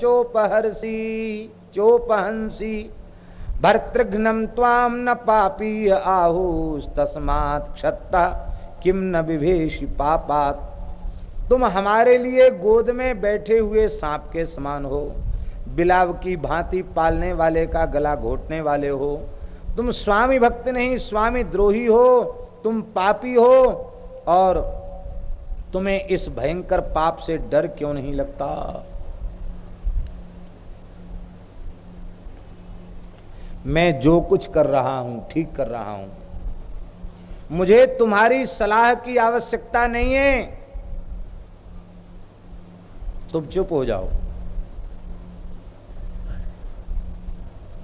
चोपहंसी भर्तृघ्नं त्वाम न पापी आहुस्तस्मात् क्षत्ता किम न विभेषि पापात्। तुम हमारे लिए गोद में बैठे हुए सांप के समान हो, बिलाव की भांति पालने वाले का गला घोटने वाले हो। तुम स्वामी भक्त नहीं, स्वामी द्रोही हो, तुम पापी हो, और तुम्हें इस भयंकर पाप से डर क्यों नहीं लगता? मैं जो कुछ कर रहा हूं ठीक कर रहा हूं, मुझे तुम्हारी सलाह की आवश्यकता नहीं है, तुम चुप हो जाओ।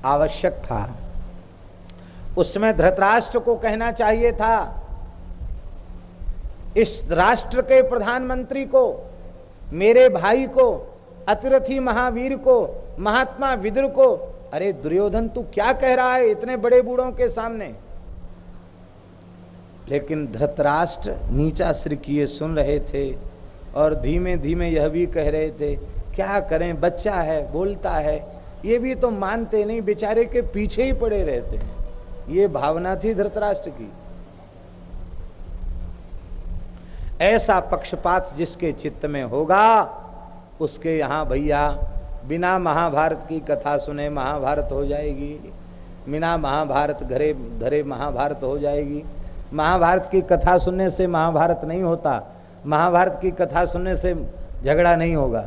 आवश्यक था उसमें धृतराष्ट्र को कहना चाहिए था, इस राष्ट्र के प्रधानमंत्री को, मेरे भाई को, अतिरथी महावीर को, महात्मा विदुर को, अरे दुर्योधन तू क्या कह रहा है इतने बड़े बूढ़ों के सामने। लेकिन धृतराष्ट्र नीचा सिर किए सुन रहे थे और धीमे धीमे यह भी कह रहे थे क्या करें, बच्चा है, बोलता है, ये भी तो मानते नहीं, बेचारे के पीछे ही पड़े रहते हैं। ये भावना थी धृतराष्ट्र की। ऐसा पक्षपात जिसके चित्त में होगा उसके यहाँ भैया बिना महाभारत की कथा सुने महाभारत हो जाएगी, बिना महाभारत घरे धरे महाभारत हो जाएगी। महाभारत की कथा सुनने से महाभारत नहीं होता, महाभारत की कथा सुनने से झगड़ा नहीं होगा,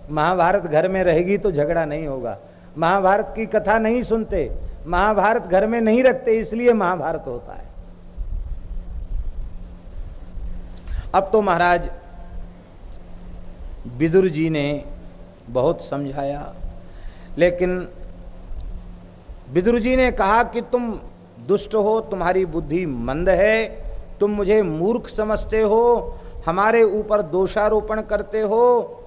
महाभारत घर में रहेगी तो झगड़ा नहीं होगा। महाभारत की कथा नहीं सुनते, महाभारत घर में नहीं रखते, इसलिए महाभारत होता है। अब तो महाराज विदुर जी ने बहुत समझाया, लेकिन विदुर जी ने कहा कि तुम दुष्ट हो, तुम्हारी बुद्धि मंद है, तुम मुझे मूर्ख समझते हो, हमारे ऊपर दोषारोपण करते हो,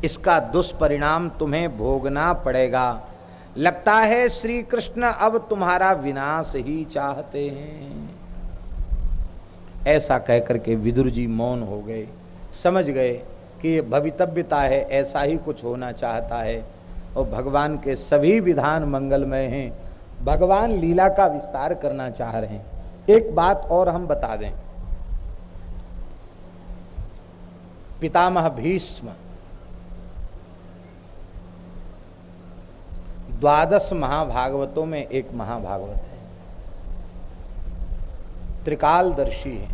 इसका दुष्परिणाम तुम्हें भोगना पड़ेगा। लगता है श्री कृष्ण अब तुम्हारा विनाश ही चाहते हैं। ऐसा कहकर के विदुर जी मौन हो गए, समझ गए कि ये भवितव्यता है, ऐसा ही कुछ होना चाहता है और भगवान के सभी विधान मंगलमय हैं। भगवान लीला का विस्तार करना चाह रहे हैं। एक बात और हम बता दें, पितामह भीष्म 12 महाभागवतों में एक महाभागवत है, त्रिकालदर्शी है।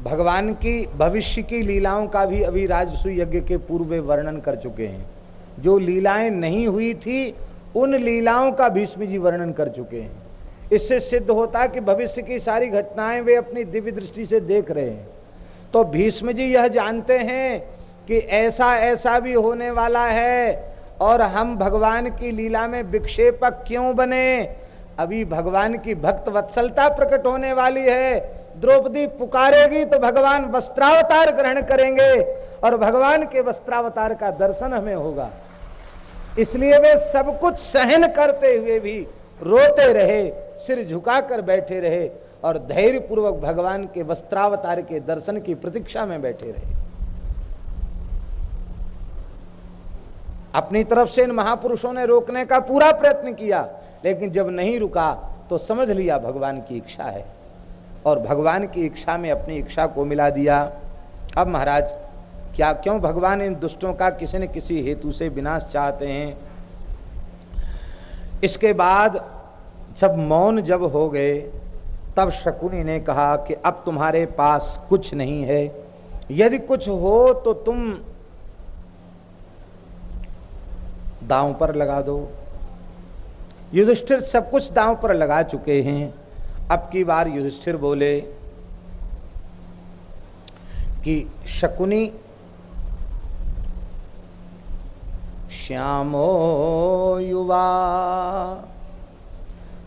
भगवान की भविष्य की लीलाओं का भी अभी राजसूय यज्ञ के पूर्व वर्णन कर चुके हैं। जो लीलाएं नहीं हुई थी उन लीलाओं का भीष्म जी वर्णन कर चुके हैं। इससे सिद्ध होता है कि भविष्य की सारी घटनाएं वे अपनी दिव्य दृष्टि से देख रहे हैं। तो भीष्म जी यह जानते हैं कि ऐसा ऐसा भी होने वाला है, और हम भगवान की लीला में विक्षेपक क्यों बने। अभी भगवान की भक्त वत्सलता प्रकट होने वाली है। द्रौपदी पुकारेगी तो भगवान वस्त्रावतार ग्रहण करेंगे और भगवान के वस्त्रावतार का दर्शन हमें होगा। इसलिए वे सब कुछ सहन करते हुए भी रोते रहे, सिर झुकाकर बैठे रहे और धैर्य पूर्वक भगवान के वस्त्रावतार के दर्शन की प्रतीक्षा में बैठे रहे। अपनी तरफ से इन महापुरुषों ने रोकने का पूरा प्रयत्न किया, लेकिन जब नहीं रुका तो समझ लिया भगवान की इच्छा है, और भगवान की इच्छा में अपनी इच्छा को मिला दिया। अब महाराज क्यों भगवान इन दुष्टों का किसी न किसी हेतु से विनाश चाहते हैं। इसके बाद जब मौन जब हो गए, तब शकुनी ने कहा कि अब तुम्हारे पास कुछ नहीं है, यदि कुछ हो तो तुम दांव पर लगा दो। युधिष्ठिर सब कुछ दांव पर लगा चुके हैं। अब की बार युधिष्ठिर बोले कि शकुनी, श्यामो युवा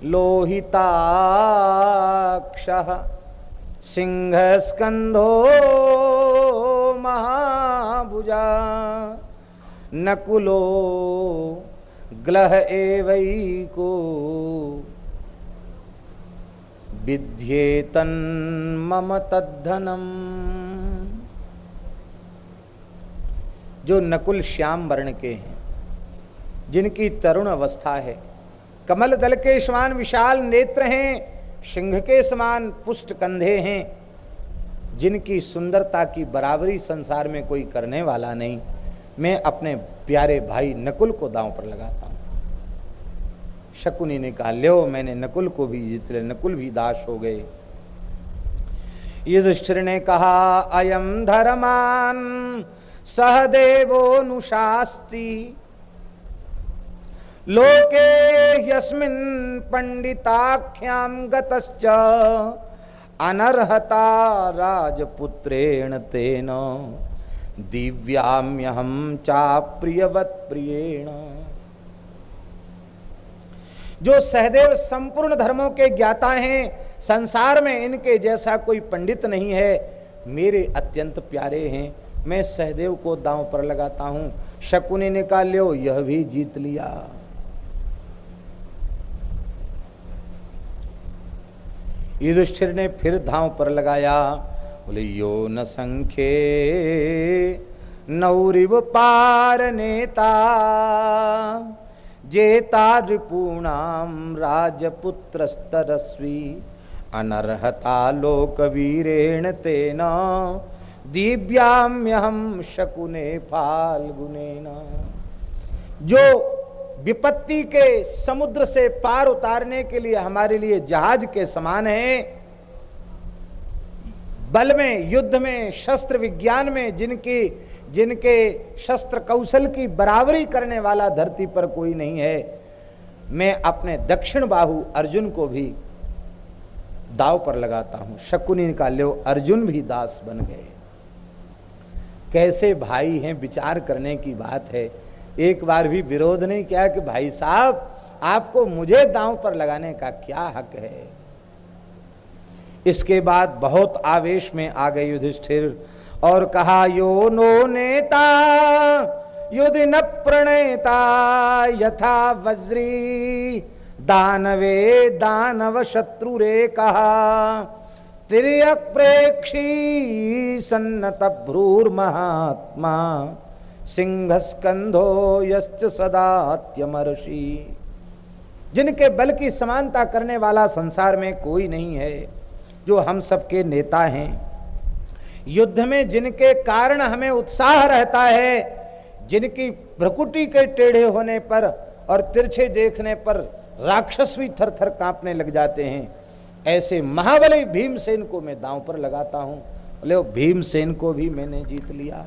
लोहिताक्षः सिंहस्कंधो महाभुजा नकुलो ग्लह एवैको विद्येतन मम तद्धनम। जो नकुल श्याम वर्ण के हैं, जिनकी तरुण अवस्था है, कमल दल के समान विशाल नेत्र हैं, सिंह के समान पुष्ट कंधे हैं, जिनकी सुंदरता की बराबरी संसार में कोई करने वाला नहीं, मैं अपने प्यारे भाई नकुल को दांव पर लगाता हूं। शकुनी ने कहा, लो मैंने नकुल को भी जीत लिया। नकुल भी दास हो गए। युधिष्ठिर ने कहा, अयम धर्मान सहदेवोनुशास्ति लोके यस्मिन् पंडिताख्याम गतश्च अनर्हता राजपुत्रेण तेन दिव्याम्यहं चाप्रियवत् प्रियेण। जो सहदेव संपूर्ण धर्मों के ज्ञाता हैं, संसार में इनके जैसा कोई पंडित नहीं है, मेरे अत्यंत प्यारे हैं, मैं सहदेव को दांव पर लगाता हूं। शकुनी ने कहा, लो यह भी जीत लिया। युधिष्ठिर ने फिर दांव पर लगाया। बोले, यो न संख्ये नौरिव पार नेता जेता रिपूणाम राजपुत्रस्तरस्वी अनर्हता लोकवीरेण तेन दिव्याम्यहं शकुने फाल्गुनेन। जो विपत्ति के समुद्र से पार उतारने के लिए हमारे लिए जहाज के समान है, बल में, युद्ध में, शस्त्र विज्ञान में जिनके शस्त्र कौशल की बराबरी करने वाला धरती पर कोई नहीं है, मैं अपने दक्षिण बाहु अर्जुन को भी दाव पर लगाता हूं। शकुनी का लो अर्जुन भी दास बन गए। कैसे भाई हैं, विचार करने की बात है। एक बार भी विरोध नहीं किया कि भाई साहब आपको मुझे दांव पर लगाने का क्या हक है। इसके बाद बहुत आवेश में आ गए युधिष्ठिर और कहा, यो नो नेता युधि न प्रणेता यथा वज्री दानवे दानव शत्रुरे कहा तिर्यक प्रेक्षी सन्नत भ्रूर महात्मा सिंह स्कंधो यश्च सदात्यमर्षि। जिनके बल की समानता करने वाला संसार में कोई नहीं है, जो हम सबके नेता हैं। युद्ध में जिनके कारण हमें उत्साह रहता है, जिनकी भ्रकुटी के टेढ़े होने पर और तिरछे देखने पर राक्षस भी थर थर कांपने लग जाते हैं, ऐसे महाबली भीमसेन को मैं दांव पर लगाता हूं। बोले भीमसेन को भी मैंने जीत लिया।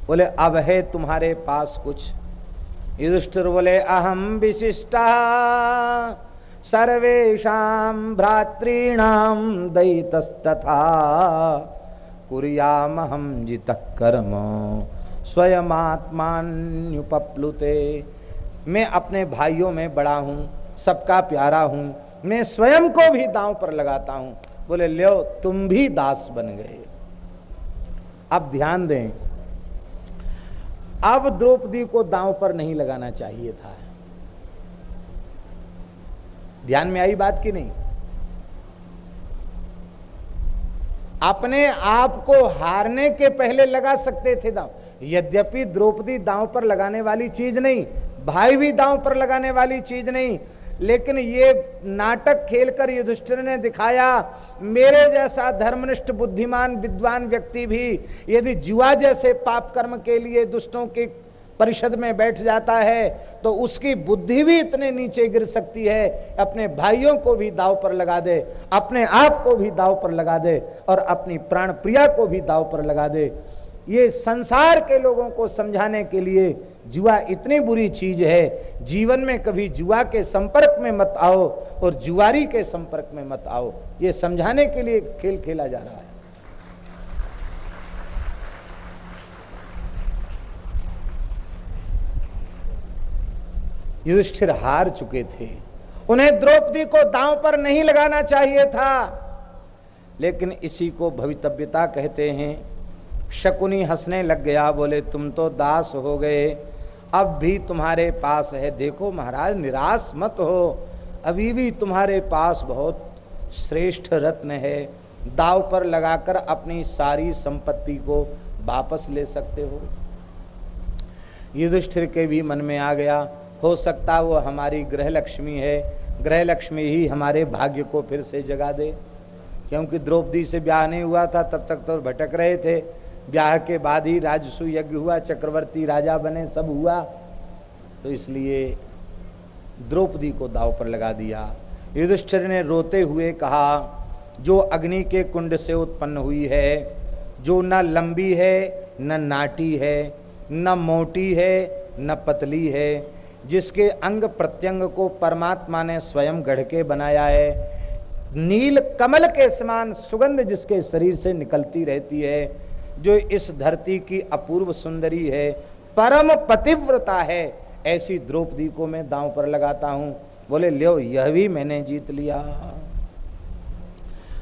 बोले अब है तुम्हारे पास कुछ? युधिष्ठिर बोले अहम विशिष्टा सर्वेषां भ्रातॄणां दयितस्तथा कुर्यामहं जितः कर्म स्वयमात्मान्युपप्लुते। मैं अपने भाइयों में बड़ा हूं, सबका प्यारा हूं, मैं स्वयं को भी दांव पर लगाता हूं। बोले लो तुम भी दास बन गए। अब ध्यान दें, अब द्रौपदी को दांव पर नहीं लगाना चाहिए था। ध्यान में आई बात की नहीं? अपने आप को हारने के पहले लगा सकते थे दांव। यद्यपि द्रौपदी दांव पर लगाने वाली चीज नहीं, भाई भी दांव पर लगाने वाली चीज नहीं, लेकिन ये नाटक खेलकर युधिष्ठिर ने दिखाया मेरे जैसा धर्मनिष्ठ बुद्धिमान विद्वान व्यक्ति भी यदि जुआ जैसे पाप कर्म के लिए दुष्टों की परिषद में बैठ जाता है तो उसकी बुद्धि भी इतने नीचे गिर सकती है, अपने भाइयों को भी दांव पर लगा दे, अपने आप को भी दांव पर लगा दे और अपनी प्राण प्रिया को भी दांव पर लगा दे। ये संसार के लोगों को समझाने के लिए जुआ इतनी बुरी चीज है, जीवन में कभी जुआ के संपर्क में मत आओ और जुआरी के संपर्क में मत आओ, ये समझाने के लिए खेल खेला जा रहा है। युधिष्ठिर हार चुके थे, उन्हें द्रौपदी को दांव पर नहीं लगाना चाहिए था, लेकिन इसी को भवितव्यता कहते हैं। शकुनी हंसने लग गया, बोले तुम तो दास हो गए, अब भी तुम्हारे पास है। देखो महाराज निराश मत हो, अभी भी तुम्हारे पास बहुत श्रेष्ठ रत्न है, दांव पर लगाकर अपनी सारी संपत्ति को वापस ले सकते हो। युधिष्ठिर के भी मन में आ गया, हो सकता वो हमारी गृह लक्ष्मी है, गृह लक्ष्मी ही हमारे भाग्य को फिर से जगा दे। क्योंकि द्रौपदी से ब्याह नहीं हुआ था, तब तक तो भटक रहे थे, ब्याह के बाद ही राजसू यज्ञ हुआ, चक्रवर्ती राजा बने, सब हुआ, तो इसलिए द्रौपदी को दांव पर लगा दिया। युधिष्ठिर ने रोते हुए कहा, जो अग्नि के कुंड से उत्पन्न हुई है, जो न लंबी है न नाटी है, न मोटी है न पतली है, जिसके अंग प्रत्यंग को परमात्मा ने स्वयं गढ़ के बनाया है, नील कमल के समान सुगंध जिसके शरीर से निकलती रहती है, जो इस धरती की अपूर्व सुंदरी है, परम पतिव्रता है, ऐसी द्रौपदी को मैं दांव पर लगाता हूं। बोले लो यह भी मैंने जीत लिया।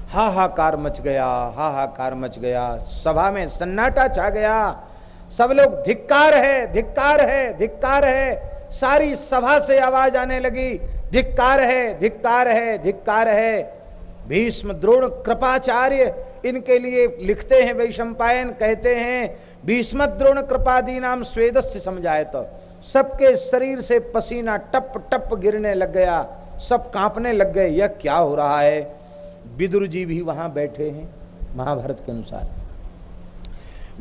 हाहाकार मच गया, हाहाकार मच गया, सभा में सन्नाटा छा गया, सब लोग धिक्कार है, धिक्कार है, धिक्कार है, सारी सभा से आवाज आने लगी, धिक्कार है, धिक्कार है, धिक्कार है। भीष्म द्रोण कृपाचार्य इनके लिए लिखते हैं, वैशंपायन कहते हैं भीष्म द्रोण कृपादी नाम स्वेदस्य समझाए, तो सबके शरीर से पसीना टप टप गिरने लग गया, सब कांपने लग गए, यह क्या हो रहा है। विदुर जी भी वहां बैठे हैं, महाभारत के अनुसार।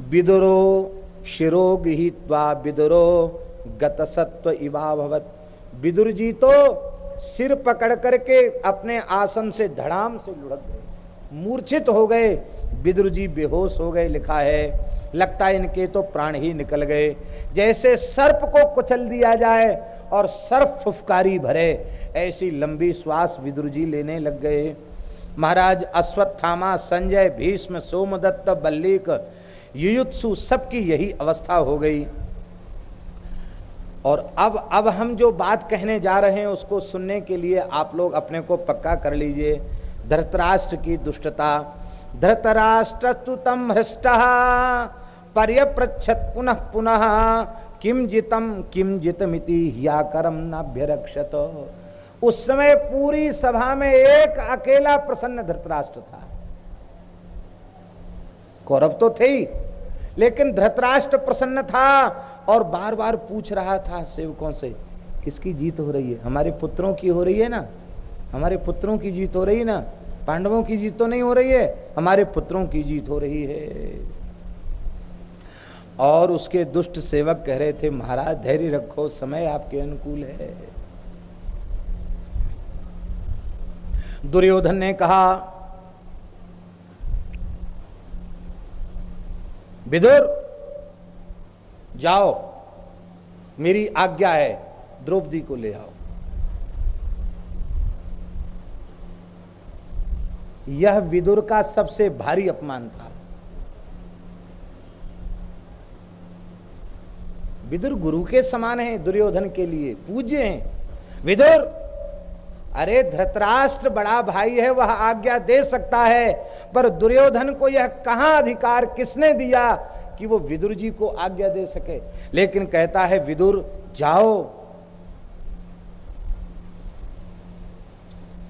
विदुरो शिरो गृहीत्वा विदुरो गतसत्व इवा भवत। विदुर जी तो सिर पकड़ करके अपने आसन से धड़ाम से लुढ़क गए, मूर्छित हो गए, विदुर जी बेहोश हो गए। लिखा है लगता है इनके तो प्राण ही निकल गए, जैसे सर्प को कुचल दिया जाए और सर्प फुफकारी भरे, ऐसी लंबी श्वास विदुर जी लेने लग गए। महाराज अश्वत्थामा, संजय, भीष्म, सोमदत्त, बल्लीक, युयुत्सु सबकी यही अवस्था हो गई। और अब हम जो बात कहने जा रहे हैं उसको सुनने के लिए आप लोग अपने को पक्का कर लीजिए। धृतराष्ट्र की दुष्टता। धृतराष्ट्रस्तु तम हृष्टः पर्यपृच्छत् पुनः पुनः किम जितमिति ह्याकरम नाभ्यरक्षत। उस समय पूरी सभा में एक अकेला प्रसन्न धृतराष्ट्र था। कौरव तो थे ही, लेकिन धृतराष्ट्र प्रसन्न था और बार बार पूछ रहा था सेवकों से किसकी जीत हो रही है? हमारे पुत्रों की हो रही है ना, हमारे पुत्रों की जीत हो रही है ना, पांडवों की जीत तो नहीं हो रही है, हमारे पुत्रों की जीत हो रही है। और उसके दुष्ट सेवक कह रहे थे महाराज धैर्य रखो, समय आपके अनुकूल है। दुर्योधन ने कहा विदुर जाओ, मेरी आज्ञा है, द्रौपदी को ले आओ। यह विदुर का सबसे भारी अपमान था। विदुर गुरु के समान है, दुर्योधन के लिए पूज्य हैं। विदुर, अरे धृतराष्ट्र बड़ा भाई है, वह आज्ञा दे सकता है, पर दुर्योधन को यह कहां अधिकार किसने दिया कि वो विदुर जी को आज्ञा दे सके? लेकिन कहता है विदुर जाओ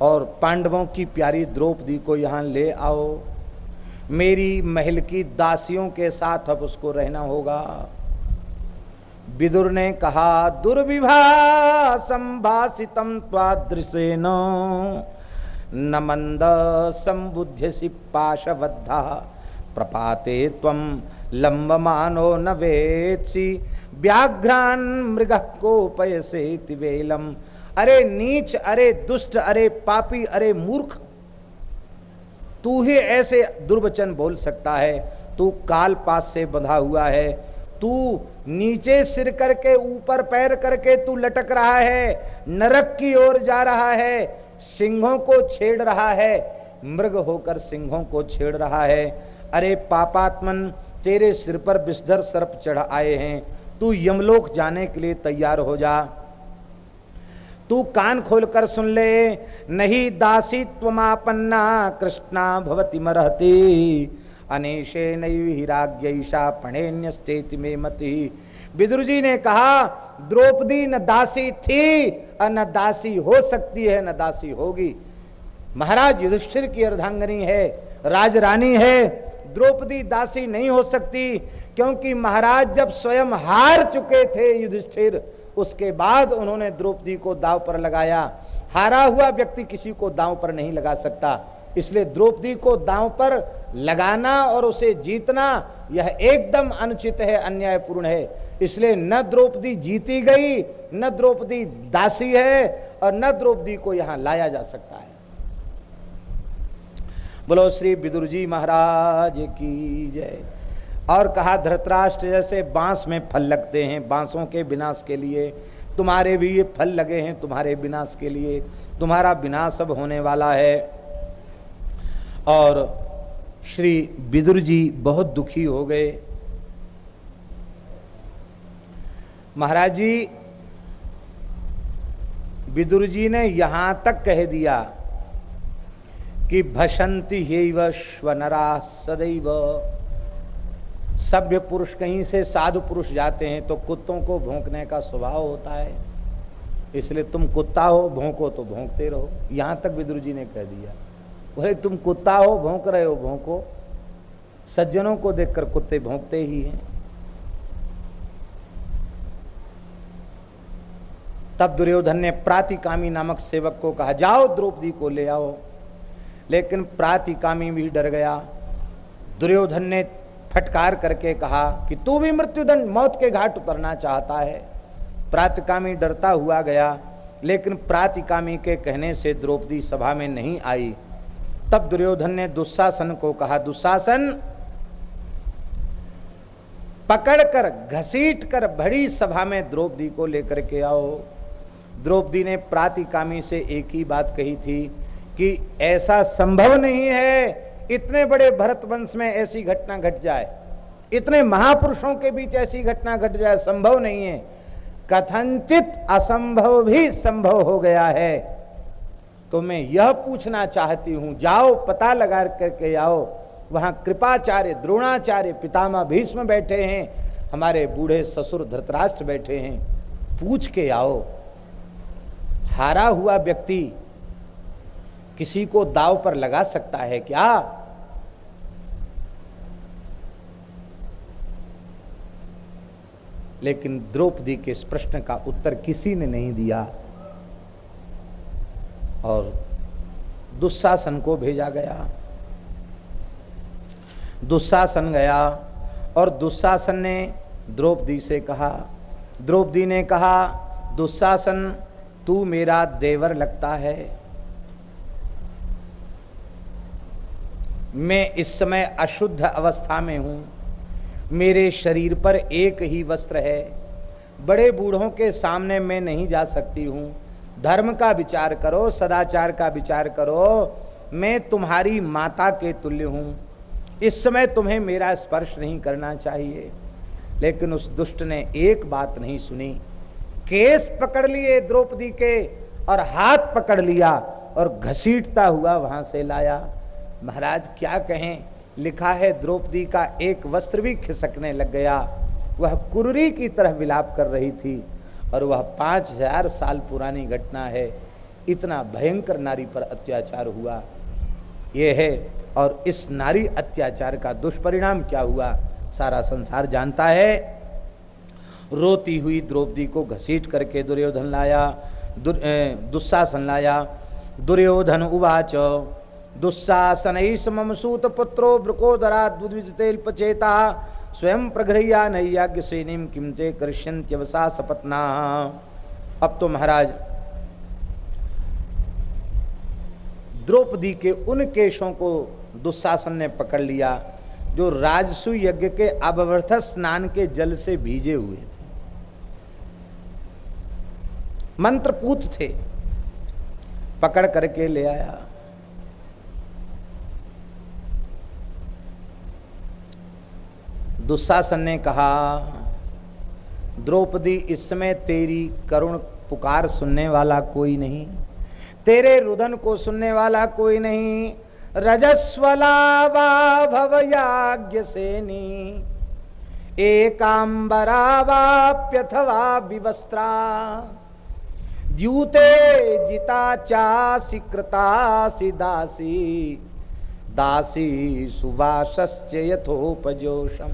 और पांडवों की प्यारी द्रौपदी को यहां ले आओ, मेरी महल की दासियों के साथ अब उसको रहना होगा। विदुर ने कहा दुर्विभा संभाषितम त्वादृशेन न मंद संबुध्यसि पाशबद्धा प्रपाते त्वं लंबमानो न वेत्सि व्याघ्रान मृगः कोपयसेति वेलम। अरे नीच, अरे दुष्ट, अरे पापी, अरे मूर्ख, तू ही ऐसे दुर्वचन बोल सकता है? तू काल पास से बंधा हुआ है, तू नीचे सिर करके ऊपर पैर करके तू लटक रहा है, नरक की ओर जा रहा है, सिंहों को छेड़ रहा है, मृग होकर सिंहों को छेड़ रहा है। अरे पापात्मन, तेरे सिर पर विषधर सर्प चढ़ आए हैं, तू यमलोक जाने के लिए तैयार हो जा। तू कान खोलकर सुन ले, नहीं दासी त्वमापन्ना कृष्णा भवति मरहति अनेशे नैव राज्ञैषा पणेन्यस्तेति मे मति। विदुर जी ने कहा द्रौपदी न दासी थी और न दासी हो सकती है, न दासी होगी। महाराज युधिष्ठिर की अर्धांगिनी है, राजरानी है, द्रौपदी दासी नहीं हो सकती, क्योंकि महाराज जब स्वयं हार चुके थे युधिष्ठिर, उसके बाद उन्होंने द्रौपदी को दांव पर लगाया। हारा हुआ व्यक्ति किसी को दांव पर नहीं लगा सकता, इसलिए द्रौपदी को दांव पर लगाना और उसे जीतना यह एकदम अनुचित है, अन्यायपूर्ण है। इसलिए न द्रौपदी जीती गई, न द्रौपदी दासी है, और न द्रौपदी को यहां लाया जा सकता है। बोलो श्री विदुर जी महाराज की जय। और कहा धृतराष्ट्र, जैसे बांस में फल लगते हैं बांसों के विनाश के लिए, तुम्हारे भी ये फल लगे हैं तुम्हारे विनाश के लिए, तुम्हारा विनाश अब होने वाला है। और श्री विदुर जी बहुत दुखी हो गए। महाराज जी, विदुर जी ने यहां तक कह दिया कि भशंति हैव श्वनरा सदैव। सभ्य पुरुष कहीं से साधु पुरुष जाते हैं तो कुत्तों को भौंकने का स्वभाव होता है, इसलिए तुम कुत्ता हो, भौंको तो भौंकते रहो। यहां तक विदुर जी ने कह दिया। बोले तुम कुत्ता हो, भौंक रहे हो, भौंको। सज्जनों को देखकर कुत्ते भौंकते ही हैं। तब दुर्योधन ने प्रातिकामी नामक सेवक को कहा जाओ द्रौपदी को ले आओ, लेकिन प्रातिकामी भी डर गया। दुर्योधन ने फटकार करके कहा कि तू भी मृत्युदंड मौत के घाट उतरना चाहता है। प्रातिकामी डरता हुआ गया, लेकिन प्रातिकामी के कहने से द्रौपदी सभा में नहीं आई। तब दुर्योधन ने दुशासन को कहा दुशासन, पकड़कर घसीट कर बड़ी सभा में द्रौपदी को लेकर के आओ। द्रौपदी ने प्रातिकामी से एक ही बात कही थी कि ऐसा संभव नहीं है, इतने बड़े भरत वंश में ऐसी घटना घट जाए, इतने महापुरुषों के बीच ऐसी घटना घट जाए, संभव नहीं है। कथनचित असंभव भी संभव हो गया है। तो मैं यह पूछना चाहती हूं, जाओ पता लगा करके आओ। वहां कृपाचार्य, द्रोणाचार्य, पितामह भीष्म बैठे हैं, हमारे बूढ़े ससुर धृतराष्ट्र बैठे हैं, पूछ के आओ। हारा हुआ व्यक्ति किसी को दांव पर लगा सकता है क्या? लेकिन द्रौपदी के इस प्रश्न का उत्तर किसी ने नहीं दिया और दुशासन को भेजा गया। दुशासन गया और दुशासन ने द्रौपदी से कहा, द्रौपदी ने कहा, दुशासन तू मेरा देवर लगता है, मैं इस समय अशुद्ध अवस्था में हूं, मेरे शरीर पर एक ही वस्त्र है, बड़े बूढ़ों के सामने मैं नहीं जा सकती हूं, धर्म का विचार करो, सदाचार का विचार करो, मैं तुम्हारी माता के तुल्य हूं, इस समय तुम्हें मेरा स्पर्श नहीं करना चाहिए। लेकिन उस दुष्ट ने एक बात नहीं सुनी, केस पकड़ लिए द्रौपदी के और हाथ पकड़ लिया और घसीटता हुआ वहां से लाया। महाराज क्या कहें, लिखा है द्रौपदी का एक वस्त्र भी खिसकने लग गया, वह कुर्री की तरह विलाप कर रही थी और वह 5000 साल पुरानी घटना है। इतना भयंकर नारी पर अत्याचार हुआ ये है, और इस नारी अत्याचार का दुष्परिणाम क्या हुआ सारा संसार जानता है। रोती हुई द्रौपदी को घसीट करके दुर्योधन लाया, दुशासन लाया। दुर्योधन उवाच दुशासन समम सूत पुत्रो ब्रुकोदरा द्विजतेल्पचेता स्वयं प्रगृह्या नैयाज्ञ सेनीम किमते करिष्यन्त्यवसा सपत्ना। अब तो महाराज द्रौपदी के उन केशों को दुशासन ने पकड़ लिया जो राजसू यज्ञ के अभवर्थ स्नान के जल से भीजे हुए थे, मंत्रपूत थे, पकड़ करके ले आया। दुशासन ने कहा, द्रौपदी इस समय तेरी करुण पुकार सुनने वाला कोई नहीं, तेरे रुदन को सुनने वाला कोई नहीं। रजस्वला वा भवयाज्ञ सेनी एकांबरा वाप्यथवा विवस्त्रा द्यूते जिता चासी कृतासी दासी दासी सुवासश्च यथोपजोषम।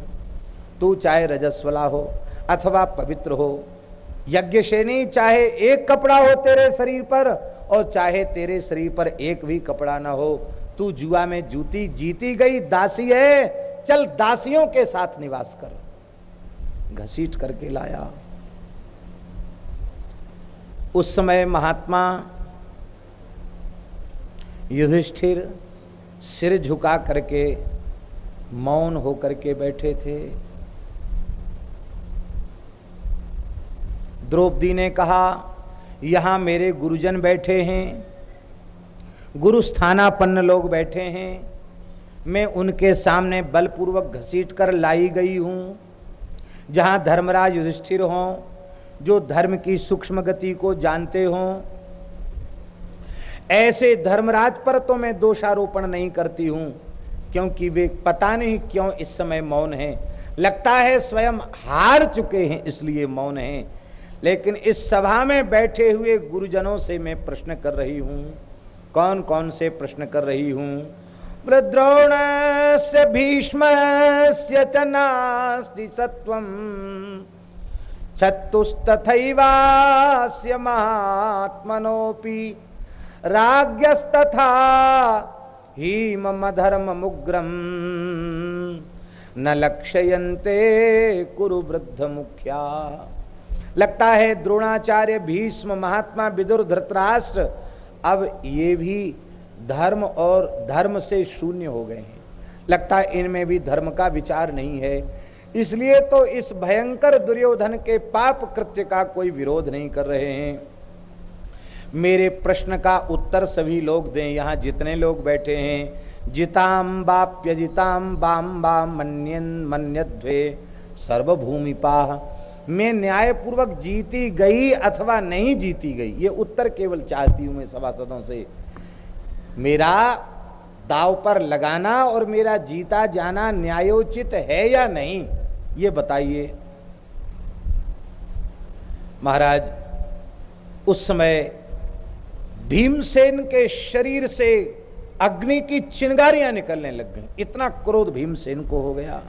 तू चाहे रजस्वला हो अथवा पवित्र हो, यज्ञसेनी चाहे एक कपड़ा हो तेरे शरीर पर और चाहे तेरे शरीर पर एक भी कपड़ा ना हो, तू जुआ में जीती गई दासी है, चल दासियों के साथ निवास कर। घसीट करके लाया। उस समय महात्मा युधिष्ठिर सिर झुका करके मौन होकर के बैठे थे। द्रौपदी ने कहा, यहां मेरे गुरुजन बैठे हैं, गुरुस्थानापन्न लोग बैठे हैं, मैं उनके सामने बलपूर्वक घसीट कर लाई गई हूं। जहां धर्मराज युधिष्ठिर हों, जो धर्म की सूक्ष्म गति को जानते हों, ऐसे धर्मराज पर तो मैं दोषारोपण नहीं करती हूं, क्योंकि वे पता नहीं क्यों इस समय मौन हैं, लगता है स्वयं हार चुके हैं इसलिए मौन हैं। लेकिन इस सभा में बैठे हुए गुरुजनों से मैं प्रश्न कर रही हूं। कौन कौन से प्रश्न कर रही हूं? द्रोणस्य भीष्मस्य च नास्ति सत्वं चतुस्तथैवास्य महात्मनोऽपि राज्ञस्तथा हीममधर्ममुग्रं न लक्ष्यन्ते कुरु वृद्ध मुख्या। लगता है द्रोणाचार्य, भीष्म, महात्मा विदुर, धृतराष्ट्र अब ये भी धर्म और धर्म से शून्य हो गए हैं। लगता है इनमें भी धर्म का विचार नहीं है, इसलिए तो इस भयंकर दुर्योधन के पाप कृत्य का कोई विरोध नहीं कर रहे हैं। मेरे प्रश्न का उत्तर सभी लोग दें, यहाँ जितने लोग बैठे हैं। जिताम बाप्यजिताम बाम बाम मन्यन मन्यध्वे सर्वभूमिपाः। मैं न्यायपूर्वक जीती गई अथवा नहीं जीती गई, ये उत्तर केवल चाहती हूं मैं सभासदों से। मेरा दाव पर लगाना और मेरा जीता जाना न्यायोचित है या नहीं, ये बताइए। महाराज उस समय भीमसेन के शरीर से अग्नि की चिंगारियां निकलने लग गई, इतना क्रोध भीमसेन को हो गया।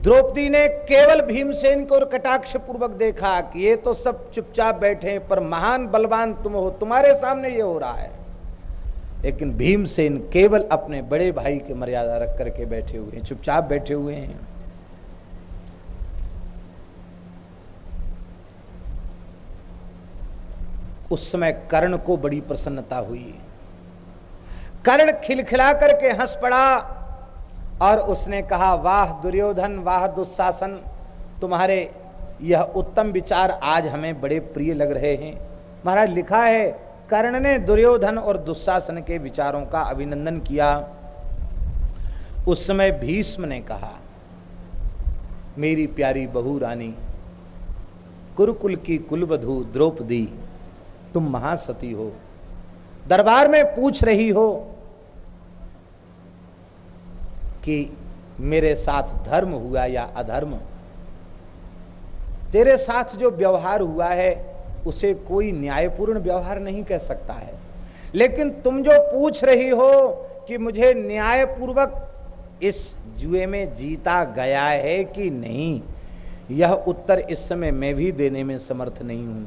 द्रौपदी ने केवल भीमसेन को और कटाक्ष पूर्वक देखा कि ये तो सब चुपचाप बैठे हैं, पर महान बलवान तुम हो, तुम्हारे सामने ये हो रहा है। लेकिन भीमसेन केवल अपने बड़े भाई की मर्यादा रख करके बैठे हुए हैं, चुपचाप बैठे हुए हैं। उस समय कर्ण को बड़ी प्रसन्नता हुई। कर्ण खिलखिला करके हंस पड़ा और उसने कहा, वाह दुर्योधन, वाह दुशासन, तुम्हारे यह उत्तम विचार आज हमें बड़े प्रिय लग रहे हैं। महाराज लिखा है, कर्ण ने दुर्योधन और दुशासन के विचारों का अभिनंदन किया। उस समय भीष्म ने कहा, मेरी प्यारी बहू रानी, कुरुकुल की कुलवधू द्रौपदी, तुम महासती हो, दरबार में पूछ रही हो कि मेरे साथ धर्म हुआ या अधर्म। तेरे साथ जो व्यवहार हुआ है उसे कोई न्यायपूर्ण व्यवहार नहीं कह सकता है, लेकिन तुम जो पूछ रही हो कि मुझे न्यायपूर्वक इस जुए में जीता गया है कि नहीं, यह उत्तर इस समय मैं भी देने में समर्थ नहीं हूं।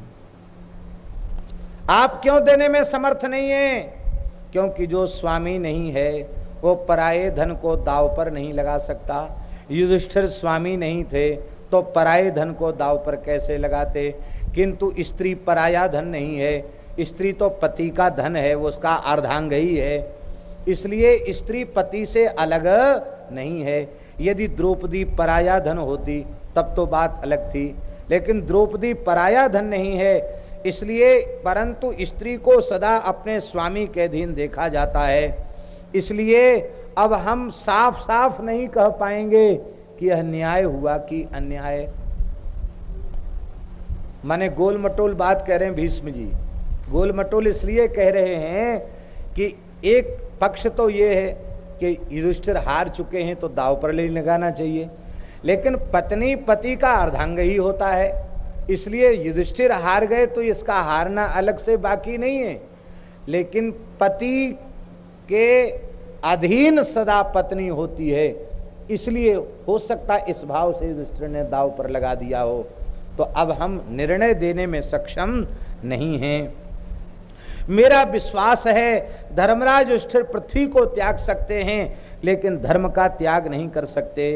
आप क्यों देने में समर्थ नहीं है? क्योंकि जो स्वामी नहीं है वो पराये धन को दाव पर नहीं लगा सकता। युधिष्ठिर स्वामी नहीं थे तो पराये धन को दाव पर कैसे लगाते? किंतु स्त्री पराया धन नहीं है, स्त्री तो पति का धन है, वो उसका अर्धांग ही है, इसलिए स्त्री पति से अलग नहीं है। यदि द्रौपदी पराया धन होती तब तो बात अलग थी, लेकिन द्रौपदी पराया धन नहीं है, इसलिए परंतु स्त्री को सदा अपने स्वामी के अधीन देखा जाता है। इसलिए अब हम साफ साफ नहीं कह पाएंगे कि यह न्याय हुआ कि अन्याय। माने गोल मटोल बात कह रहे हैं भीष्म जी। गोल मटोल इसलिए कह रहे हैं कि एक पक्ष तो ये है कि युधिष्ठिर हार चुके हैं तो दाव पर नहीं लगाना चाहिए, लेकिन पत्नी पति का अर्धांग ही होता है, इसलिए युधिष्ठिर हार गए तो इसका हारना अलग से बाकी नहीं है, लेकिन पति के अधीन सदा पत्नी होती है, इसलिए हो सकता इस भाव से युधिष्ठिर ने दाव पर लगा दिया हो। तो अब हम निर्णय देने में सक्षम नहीं हैं। मेरा विश्वास है धर्मराज युधिष्ठिर पृथ्वी को त्याग सकते हैं, लेकिन धर्म का त्याग नहीं कर सकते।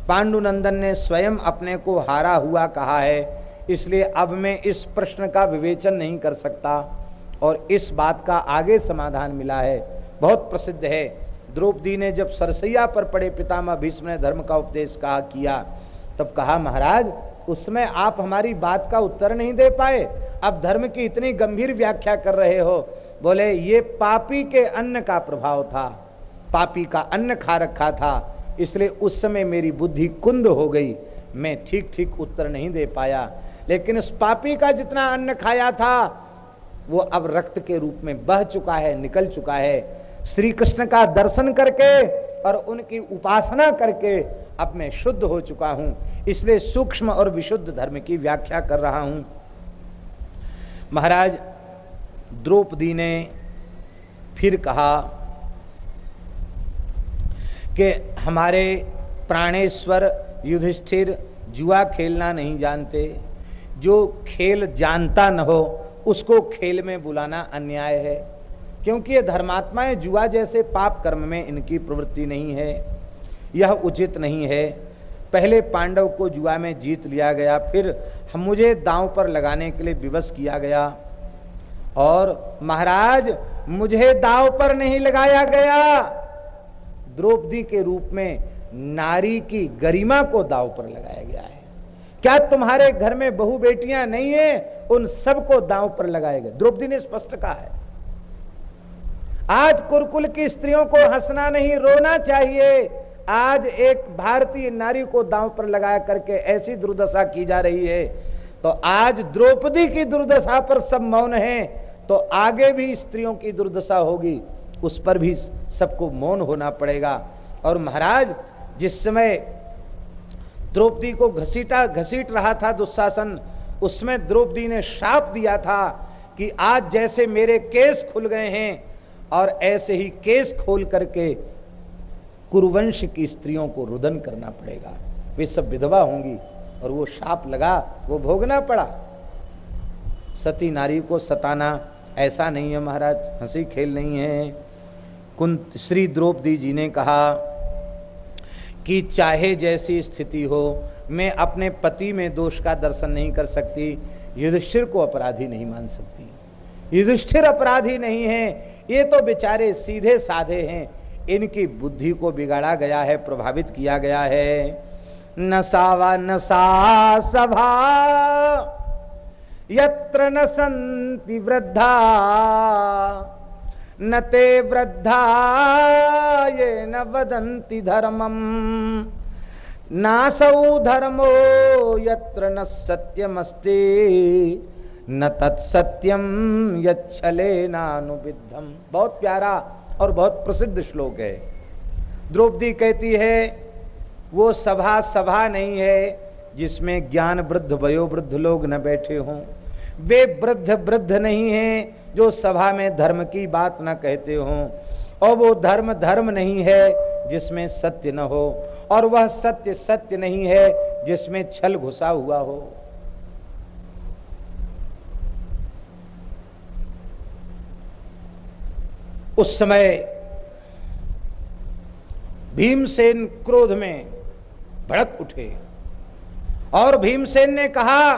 पांडुनंदन ने स्वयं अपने को हारा हुआ कहा है, इसलिए अब मैं इस प्रश्न का विवेचन नहीं कर सकता। और इस बात का आगे समाधान मिला है, बहुत प्रसिद्ध है। द्रौपदी ने जब सरसैया पर पड़े पितामह भीष्म ने धर्म का उपदेश कहा किया, तब कहा, महाराज उसमें आप हमारी बात का उत्तर नहीं दे पाए, अब धर्म की इतनी गंभीर व्याख्या कर रहे हो। बोले, ये पापी के अन्न का प्रभाव था, पापी का अन्न खा रखा था, इसलिए उस समय मेरी बुद्धि कुंद हो गई, मैं ठीक ठीक उत्तर नहीं दे पाया। लेकिन उस पापी का जितना अन्न खाया था वो अब रक्त के रूप में बह चुका है, निकल चुका है। श्री कृष्ण का दर्शन करके और उनकी उपासना करके अब मैं शुद्ध हो चुका हूं, इसलिए सूक्ष्म और विशुद्ध धर्म की व्याख्या कर रहा हूं। महाराज द्रौपदी ने फिर कहा कि हमारे प्राणेश्वर युधिष्ठिर जुआ खेलना नहीं जानते, जो खेल जानता न हो उसको खेल में बुलाना अन्याय है, क्योंकि ये धर्मात्माएं जुआ जैसे पाप कर्म में इनकी प्रवृत्ति नहीं है, यह उचित नहीं है। पहले पांडव को जुआ में जीत लिया गया, फिर मुझे दांव पर लगाने के लिए विवश किया गया, और महाराज मुझे दांव पर नहीं लगाया गया, द्रौपदी के रूप में नारी की गरिमा को दांव पर लगाया गया है। क्या तुम्हारे घर में बहु बेटियां नहीं है? उन सबको दांव पर लगाया गया। द्रौपदी ने स्पष्ट कहा है। आज कुरुकुल की स्त्रियों को हंसना नहीं, रोना चाहिए। आज एक भारतीय नारी को दांव पर लगाया करके ऐसी दुर्दशा की जा रही है, तो आज द्रौपदी की दुर्दशा पर सब मौन है, तो आगे भी स्त्रियों की दुर्दशा होगी, उस पर भी सबको मौन होना पड़ेगा। और महाराज जिस समय द्रौपदी को घसीट रहा था दुशासन, उसमें द्रौपदी ने शाप दिया था कि आज जैसे मेरे केस खुल गए हैं और ऐसे ही केस खोल करके कुरुवंश की स्त्रियों को रुदन करना पड़ेगा। वे सब विधवा होंगी, और वो शाप लगा, वो भोगना पड़ा। सती नारी को सताना ऐसा नहीं है महाराज, हंसी खेल नहीं है। श्री द्रौपदी जी ने कहा कि चाहे जैसी स्थिति हो, मैं अपने पति में दोष का दर्शन नहीं कर सकती, युधिष्ठिर को अपराधी नहीं मान सकती। युधिष्ठिर अपराधी नहीं है, ये तो बेचारे सीधे साधे हैं, इनकी बुद्धि को बिगाड़ा गया है, प्रभावित किया गया है। नसावा नसा सभा यत्र न संति वृद्धा, न ते वृद्धा ये न वदन्ति धर्मम, नासौ धर्मो यत्र न सत्यमस्ति, न तत्सत्यम यच्छले नानुविद्धम। बहुत प्यारा और बहुत प्रसिद्ध श्लोक है। द्रौपदी कहती है वो सभा सभा नहीं है जिसमें ज्ञान वृद्ध वयोवृद्ध लोग न बैठे हों, वे वृद्ध वृद्ध नहीं है जो सभा में धर्म की बात न कहते हों, और वो धर्म धर्म नहीं है जिसमें सत्य न हो, और वह सत्य सत्य नहीं है जिसमें छल घुसा हुआ हो। उस समय भीमसेन क्रोध में भड़क उठे और भीमसेन ने कहा,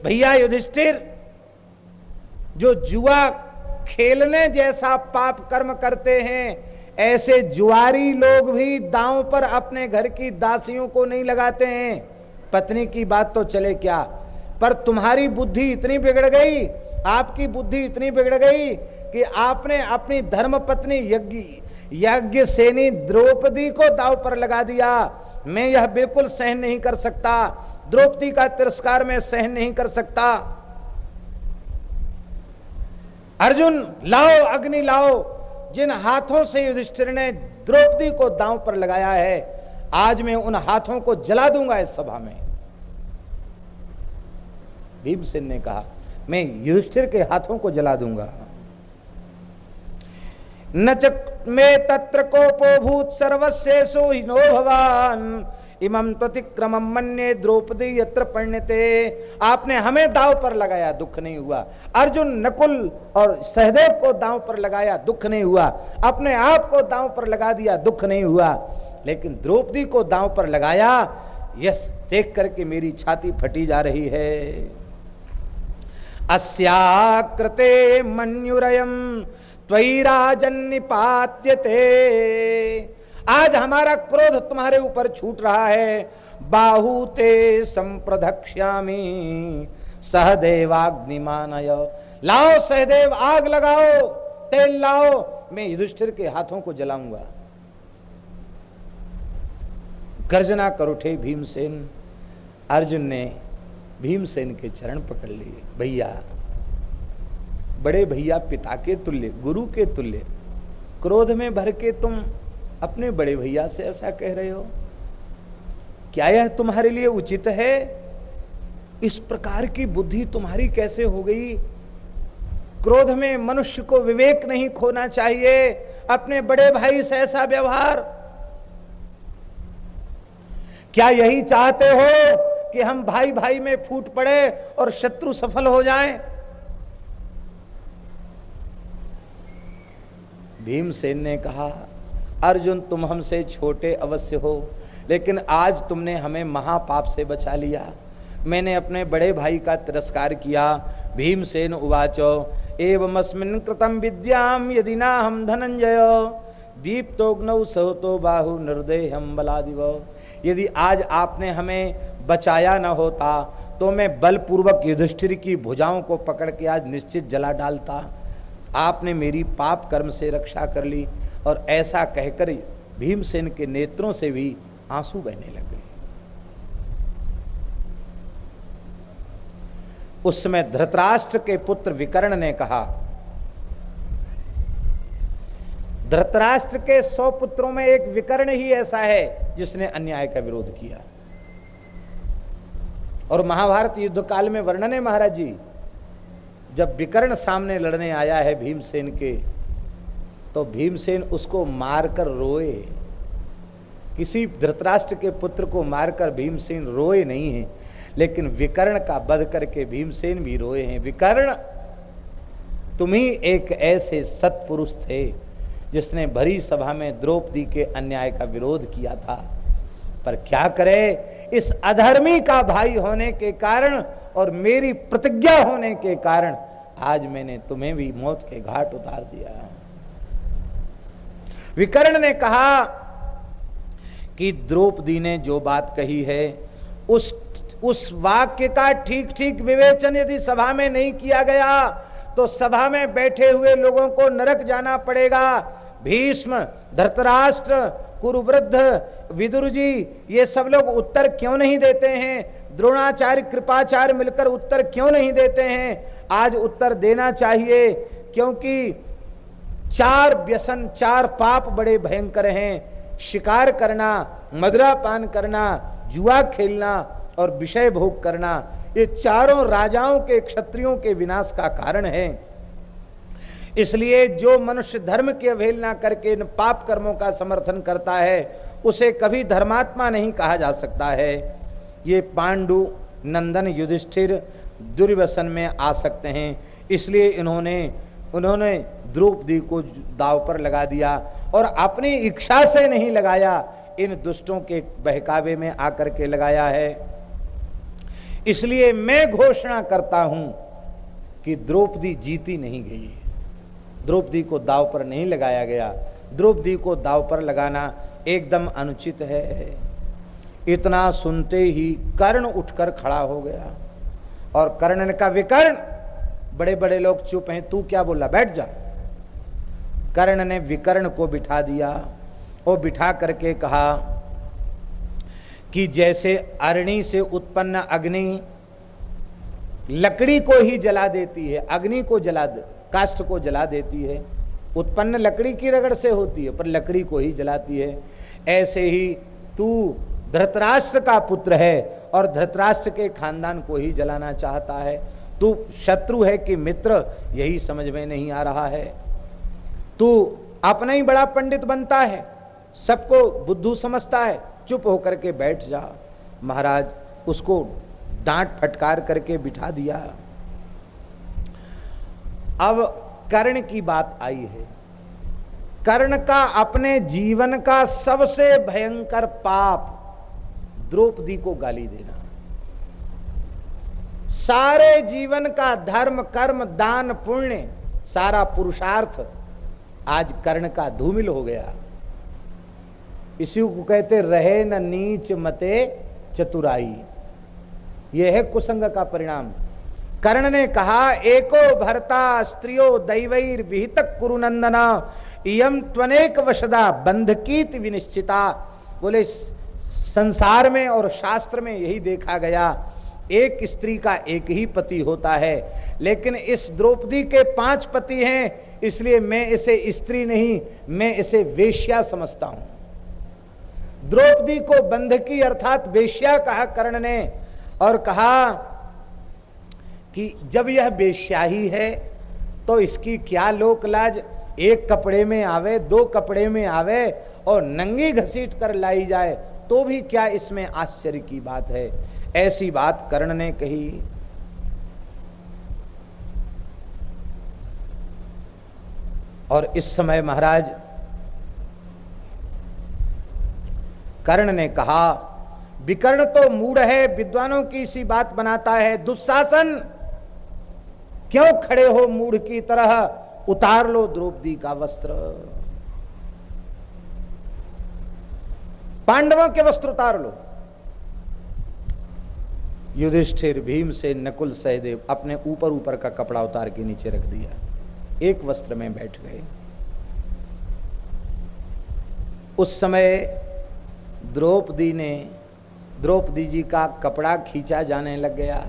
भैया युधिष्ठिर, जो जुआ खेलने जैसा पाप कर्म करते हैं, ऐसे जुआरी लोग भी दांव पर अपने घर की दासियों को नहीं लगाते हैं। पत्नी की बात तो चले क्या, पर तुम्हारी बुद्धि इतनी बिगड़ गई, आपकी बुद्धि इतनी बिगड़ गई कि आपने अपनी धर्म पत्नी यज्ञसेनी द्रौपदी को दांव पर लगा दिया। मैं यह बिल्कुल सहन नहीं कर सकता, द्रौपदी का तिरस्कार में सहन नहीं कर सकता। अर्जुन लाओ, अग्नि लाओ। जिन हाथों से युधिष्ठिर ने द्रौपदी को दांव पर लगाया है, आज मैं उन हाथों को जला दूंगा इस सभा में। भीमसेन ने कहा, मैं युधिष्ठिर के हाथों को जला दूंगा। नच में तत्र कोपो भूत सर्वस्येषु हिनो भवान, इमं त्वतिक्रमं मन्ये द्रौपदी यत्र परिणीते। आपने हमें दांव पर लगाया, दुख नहीं हुआ। अर्जुन, नकुल और सहदेव को दांव पर लगाया, दुख नहीं हुआ। अपने आप को दांव पर लगा दिया, दुख नहीं हुआ। लेकिन द्रौपदी को दांव पर लगाया, यस देख करके मेरी छाती फटी जा रही है। अस्याकृते मन्युरयं त्वयि राजन्निपात्यते। आज हमारा क्रोध तुम्हारे ऊपर छूट रहा है। बाहुते संप्रदक्ष्यामि सहदेवाग्निमानय। लाओ सहदेव, आग लगाओ, तेल लाओ, मैं युधिष्ठिर के हाथों को जलाऊंगा। गर्जना कर उठे भीमसेन। अर्जुन ने भीमसेन के चरण पकड़ लिए। भैया, बड़े भैया पिता के तुल्य, गुरु के तुल्य, क्रोध में भर के तुम अपने बड़े भैया से ऐसा कह रहे हो? क्या यह तुम्हारे लिए उचित है? इस प्रकार की बुद्धि तुम्हारी कैसे हो गई? क्रोध में मनुष्य को विवेक नहीं खोना चाहिए। अपने बड़े भाई से ऐसा व्यवहार, क्या यही चाहते हो कि हम भाई भाई में फूट पड़े और शत्रु सफल हो जाएं? भीमसेन ने कहा, अर्जुन, तुम हमसे छोटे अवश्य हो, लेकिन आज तुमने हमें महापाप से बचा लिया। मैंने अपने बड़े भाई का तिरस्कार किया। भीमसेन उवाचो एवमस्मिन् कृतं विद्याम यदि ना हम धनंजय दीप्तोग्नौ सहतो बाहु निर्देहम बलादिव। यदि आज आपने हमें बचाया न होता तो मैं बलपूर्वक युधिष्ठिर की भुजाओं को पकड़ के आज निश्चित जला डालता। आपने मेरी पाप कर्म से रक्षा कर ली। और ऐसा कहकर भीमसेन के नेत्रों से भी आंसू बहने लगे। उस समय धृतराष्ट्र के पुत्र विकर्ण ने कहा, धृतराष्ट्र के 100 पुत्रों में एक विकर्ण ही ऐसा है जिसने अन्याय का विरोध किया। और महाभारत युद्ध काल में वर्णन है महाराज जी, जब विकर्ण सामने लड़ने आया है भीमसेन के, तो भीमसेन उसको मारकर रोए। किसी धृतराष्ट्र के पुत्र को मारकर भीमसेन रोए नहीं हैं, लेकिन विकर्ण का वध करके भीमसेन भी रोए हैं। विकर्ण, तुम ही एक ऐसे सत्पुरुष थे जिसने भरी सभा में द्रौपदी के अन्याय का विरोध किया था, पर क्या करे, इस अधर्मी का भाई होने के कारण और मेरी प्रतिज्ञा होने के कारण आज मैंने तुम्हें भी मौत के घाट उतार दिया। विकर्ण ने कहा कि द्रौपदी ने जो बात कही है उस वाक्य का ठीक ठीक विवेचन यदि सभा में नहीं किया गया तो सभा में बैठे हुए लोगों को नरक जाना पड़ेगा। भीष्म, धृतराष्ट्र, कुरुवृद्ध, विदुर जी, ये सब लोग उत्तर क्यों नहीं देते हैं? द्रोणाचार्य, कृपाचार्य मिलकर उत्तर क्यों नहीं देते हैं? आज उत्तर देना चाहिए, क्योंकि 4 व्यसन, 4 पाप बड़े भयंकर हैं। शिकार करना, मदिरा पान करना, जुआ खेलना और विषय भोग करना, ये चारों राजाओं के, क्षत्रियों के विनाश का कारण है। इसलिए जो मनुष्य धर्म की अवहेलना करके इन पाप कर्मों का समर्थन करता है उसे कभी धर्मात्मा नहीं कहा जा सकता है। ये पांडु नंदन युधिष्ठिर दुर्व्यसन में आ सकते हैं, इसलिए उन्होंने द्रौपदी को दांव पर लगा दिया और अपनी इच्छा से नहीं लगाया, इन दुष्टों के बहकावे में आकर के लगाया है। इसलिए मैं घोषणा करता हूं कि द्रौपदी जीती नहीं गई, द्रौपदी को दांव पर नहीं लगाया गया। द्रौपदी को दांव पर लगाना एकदम अनुचित है। इतना सुनते ही कर्ण उठकर खड़ा हो गया और कर्ण ने कहा, विकर्ण, बड़े बड़े लोग चुप हैं, तू क्या बोला, बैठ जा। कर्ण ने विकर्ण को बिठा दिया और बिठा करके कहा कि जैसे अरणि से उत्पन्न अग्नि लकड़ी को ही जला देती है, अग्नि को काष्ठ को जला देती है, उत्पन्न लकड़ी की रगड़ से होती है पर लकड़ी को ही जलाती है, ऐसे ही तू धृतराष्ट्र का पुत्र है और धृतराष्ट्र के खानदान को ही जलाना चाहता है। तू शत्रु है कि मित्र, यही समझ में नहीं आ रहा है। तू अपना ही बड़ा पंडित बनता है, सबको बुद्धू समझता है, चुप होकर के बैठ जा। महाराज उसको डांट फटकार करके बिठा दिया। अब कर्ण की बात आई है। कर्ण का अपने जीवन का सबसे भयंकर पाप द्रौपदी को गाली देना। सारे जीवन का धर्म, कर्म, दान, पुण्य, सारा पुरुषार्थ आज कर्ण का धूमिल हो गया। इसी को कहते रहे न नीच मते चतुराई, यह है कुसंग का परिणाम। कर्ण ने कहा, एको भरता स्त्रियो दैवैर विहित कुरुनंदना इयम त्वनेक वशदा बंधकीत विनिश्चिता। बोले संसार में और शास्त्र में यही देखा गया, एक स्त्री का एक ही पति होता है, लेकिन इस द्रौपदी के 5 पति हैं, इसलिए मैं इसे स्त्री नहीं, मैं इसे वेश्या समझता हूं। द्रौपदी को बंधकी अर्थात वेश्या कहा कर्ण ने, और कहा कि जब यह वेश्या ही है तो इसकी क्या लोक लाज, एक कपड़े में आवे, 2 कपड़े में आवे और नंगी घसीट कर लाई जाए तो भी क्या इसमें आश्चर्य की बात है। ऐसी बात कर्ण ने कही। और इस समय महाराज कर्ण ने कहा, विकर्ण तो मूढ़ है, विद्वानों की सी बात बनाता है। दुशासन, क्यों खड़े हो मूढ़ की तरह, उतार लो द्रौपदी का वस्त्र, पांडवों के वस्त्र उतार लो। युधिष्ठिर, भीमसेन, नकुल, सहदेव अपने ऊपर का कपड़ा उतार के नीचे रख दिया, एक वस्त्र में बैठ गए। उस समय द्रौपदी जी का कपड़ा खींचा जाने लग गया।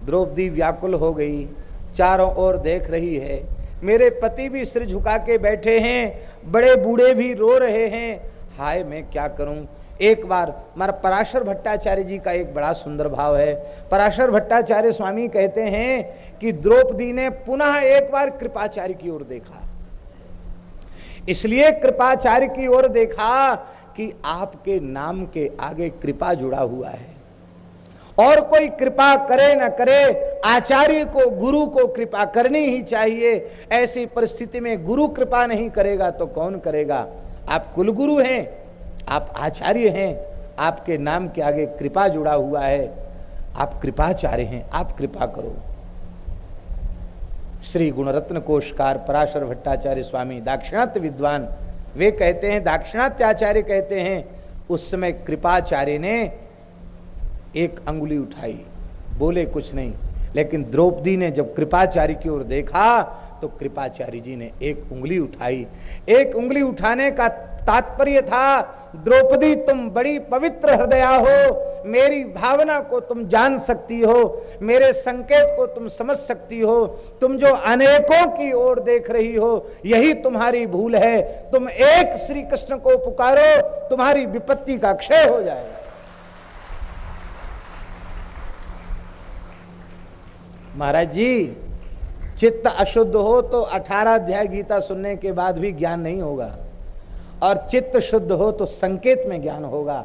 द्रौपदी व्याकुल हो गई, चारों ओर देख रही है। मेरे पति भी सिर झुका के बैठे हैं, बड़े बूढ़े भी रो रहे हैं, हाय मैं क्या करूं। एक बार हमारा पराशर भट्टाचार्य जी का एक बड़ा सुंदर भाव है। पराशर भट्टाचार्य स्वामी कहते हैं कि द्रौपदी ने पुनः एक बार कृपाचार्य की ओर देखा, इसलिए कृपाचार्य की ओर देखा कि आपके नाम के आगे कृपा जुड़ा हुआ है। और कोई कृपा करे न करे, आचार्य को, गुरु को कृपा करनी ही चाहिए। ऐसी परिस्थिति में गुरु कृपा नहीं करेगा तो कौन करेगा? आप कुलगुरु हैं, आप आचार्य हैं, आपके नाम के आगे कृपा जुड़ा हुआ है, आप कृपाचार्य हैं, आप कृपा करो। श्री गुणरत्न कोशकार पराशर भट्टाचार्य स्वामी दाक्षिणात्य विद्वान, वे कहते हैं, दाक्षिणात्याचार्य कहते हैं, उस समय कृपाचार्य ने एक अंगुली उठाई, बोले कुछ नहीं, लेकिन द्रौपदी ने जब कृपाचार्य की ओर देखा तो कृपाचार्य जी ने एक उंगली उठाई। एक उंगली उठाने का तात्पर्य था, द्रौपदी तुम बड़ी पवित्र हृदया हो, मेरी भावना को तुम जान सकती हो, मेरे संकेत को तुम समझ सकती हो, तुम जो अनेकों की ओर देख रही हो यही तुम्हारी भूल है, तुम एक श्री कृष्ण को पुकारो, तुम्हारी विपत्ति का क्षय हो जाएगा। महाराज जी, चित्त अशुद्ध हो तो 18 अध्याय गीता सुनने के बाद भी ज्ञान नहीं होगा, और चित्त शुद्ध हो तो संकेत में ज्ञान होगा।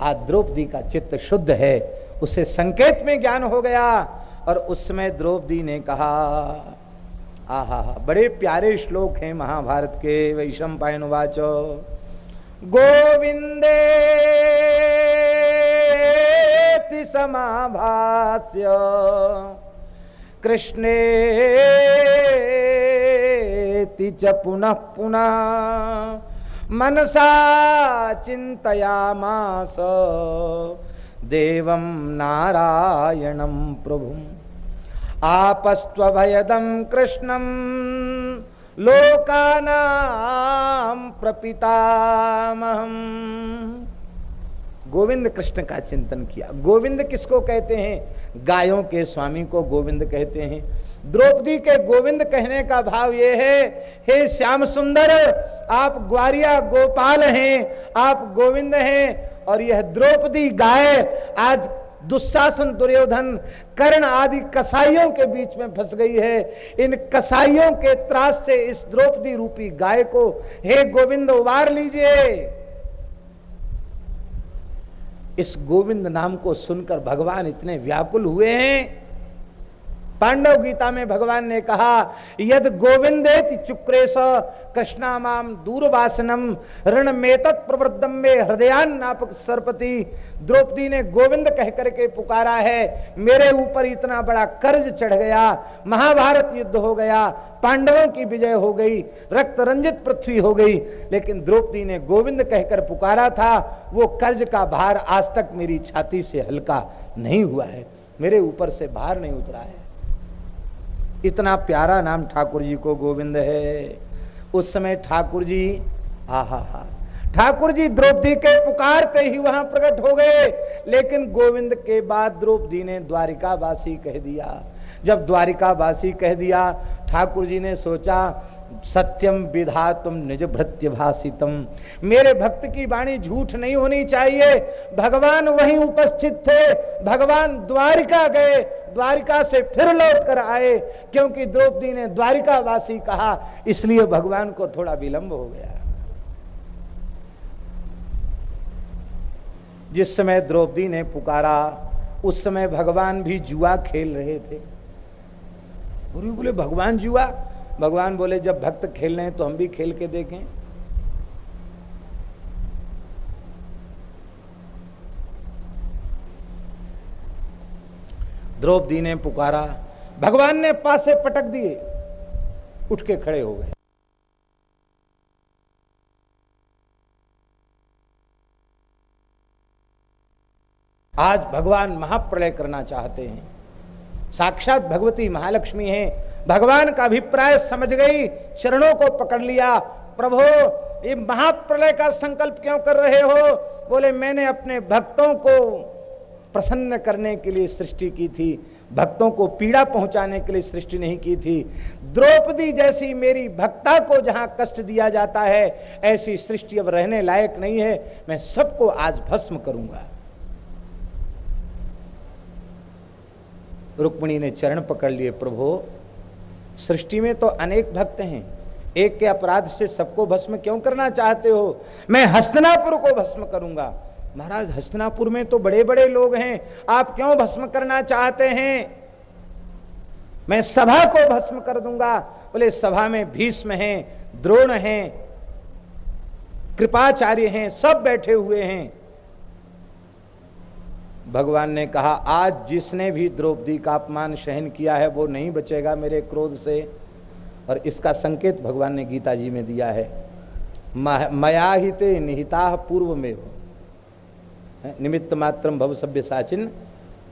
आज द्रौपदी का चित्त शुद्ध है, उसे संकेत में ज्ञान हो गया। और उस समय द्रौपदी ने कहा, आहा, बड़े प्यारे श्लोक हैं महाभारत के। वैशंपायनुवाच गोविंदेति समाभास्य कृष्णेति च पुनः पुनः मनसा चिंतयामास देवं नारायणं प्रभुं आपस्त्वभयदं कृष्णं लोकानां प्रपितामहम्। गोविंद कृष्ण का चिंतन किया। गोविंद किसको कहते हैं? गायों के स्वामी को गोविंद कहते हैं। द्रौपदी के गोविंद कहने का भाव यह है, हे श्याम सुंदर, आप ग्वारिया गोपाल हैं, आप गोविंद हैं। और यह द्रौपदी गाय आज दुशासन, दुर्योधन, कर्ण आदि कसाईयों के बीच में फंस गई है। इन कसाईयों के त्रास से इस द्रौपदी रूपी गाय को हे गोविंद उबार लीजिए। इस गोविंद नाम को सुनकर भगवान इतने व्याकुल हुए हैं। पांडव गीता में भगवान ने कहा, यद गोविंदेति चुक्रेश कृष्णामाम दूरवासनम ऋणमेतत् प्रवृद्धम में हृदयान्नापक सरपति। द्रौपदी ने गोविंद कह करके पुकारा है, मेरे ऊपर इतना बड़ा कर्ज चढ़ गया, महाभारत युद्ध हो गया, पांडवों की विजय हो गई, रक्त रंजित पृथ्वी हो गई, लेकिन द्रौपदी ने गोविंद कहकर पुकारा था, वो कर्ज का भार आज तक मेरी छाती से हल्का नहीं हुआ है, मेरे ऊपर से भार नहीं उतरा है। इतना प्यारा नाम ठाकुर जी को गोविंद है। उस समय ठाकुर जी, आहा, ठाकुर जी द्रौपदी के पुकारते ही वहां प्रकट हो गए। लेकिन गोविंद के बाद द्रौपदी ने द्वारिकावासी कह दिया। जब द्वारिकावासी कह दिया, ठाकुर जी ने सोचा, सत्यम विधातुम निज भृत्य भाषितम, मेरे भक्त की वाणी झूठ नहीं होनी चाहिए। भगवान वहीं उपस्थित थे, भगवान द्वारिका गए, द्वारिका से फिर लौट कर आए, क्योंकि द्रौपदी ने द्वारिकावासी कहा, इसलिए भगवान को थोड़ा विलंब हो गया। जिस समय द्रौपदी ने पुकारा, उस समय भगवान भी जुआ खेल रहे थे। बोले भगवान जुआ? भगवान बोले, जब भक्त खेल रहे हैं तो हम भी खेल के देखें। द्रौपदी ने पुकारा, भगवान ने पासे पटक दिए, उठ के खड़े हो गए। आज भगवान महाप्रलय करना चाहते हैं। साक्षात भगवती महालक्ष्मी हैं। भगवान का अभिप्राय समझ गई, चरणों को पकड़ लिया। प्रभु, ये महाप्रलय का संकल्प क्यों कर रहे हो? बोले, मैंने अपने भक्तों को प्रसन्न करने के लिए सृष्टि की थी, भक्तों को पीड़ा पहुंचाने के लिए सृष्टि नहीं की थी। द्रौपदी जैसी मेरी भक्ता को जहां कष्ट दिया जाता है, ऐसी सृष्टि अब रहने लायक नहीं है। मैं सबको आज भस्म करूंगा। रुक्मिणी ने चरण पकड़ लिए, प्रभु, सृष्टि में तो अनेक भक्त हैं, एक के अपराध से सबको भस्म क्यों करना चाहते हो? मैं हस्तिनापुर को भस्म करूंगा। महाराज हस्तिनापुर में तो बड़े बड़े लोग हैं, आप क्यों भस्म करना चाहते हैं? मैं सभा को भस्म कर दूंगा। बोले सभा में भीष्म हैं, द्रोण हैं, कृपाचार्य हैं, सब बैठे हुए हैं। भगवान ने कहा आज जिसने भी द्रौपदी का अपमान सहन किया है वो नहीं बचेगा मेरे क्रोध से। और इसका संकेत भगवान ने गीता जी में दिया है, मया हिते निहिता पूर्व में हो निमित्त मात्रम भव सभ्य साचिन।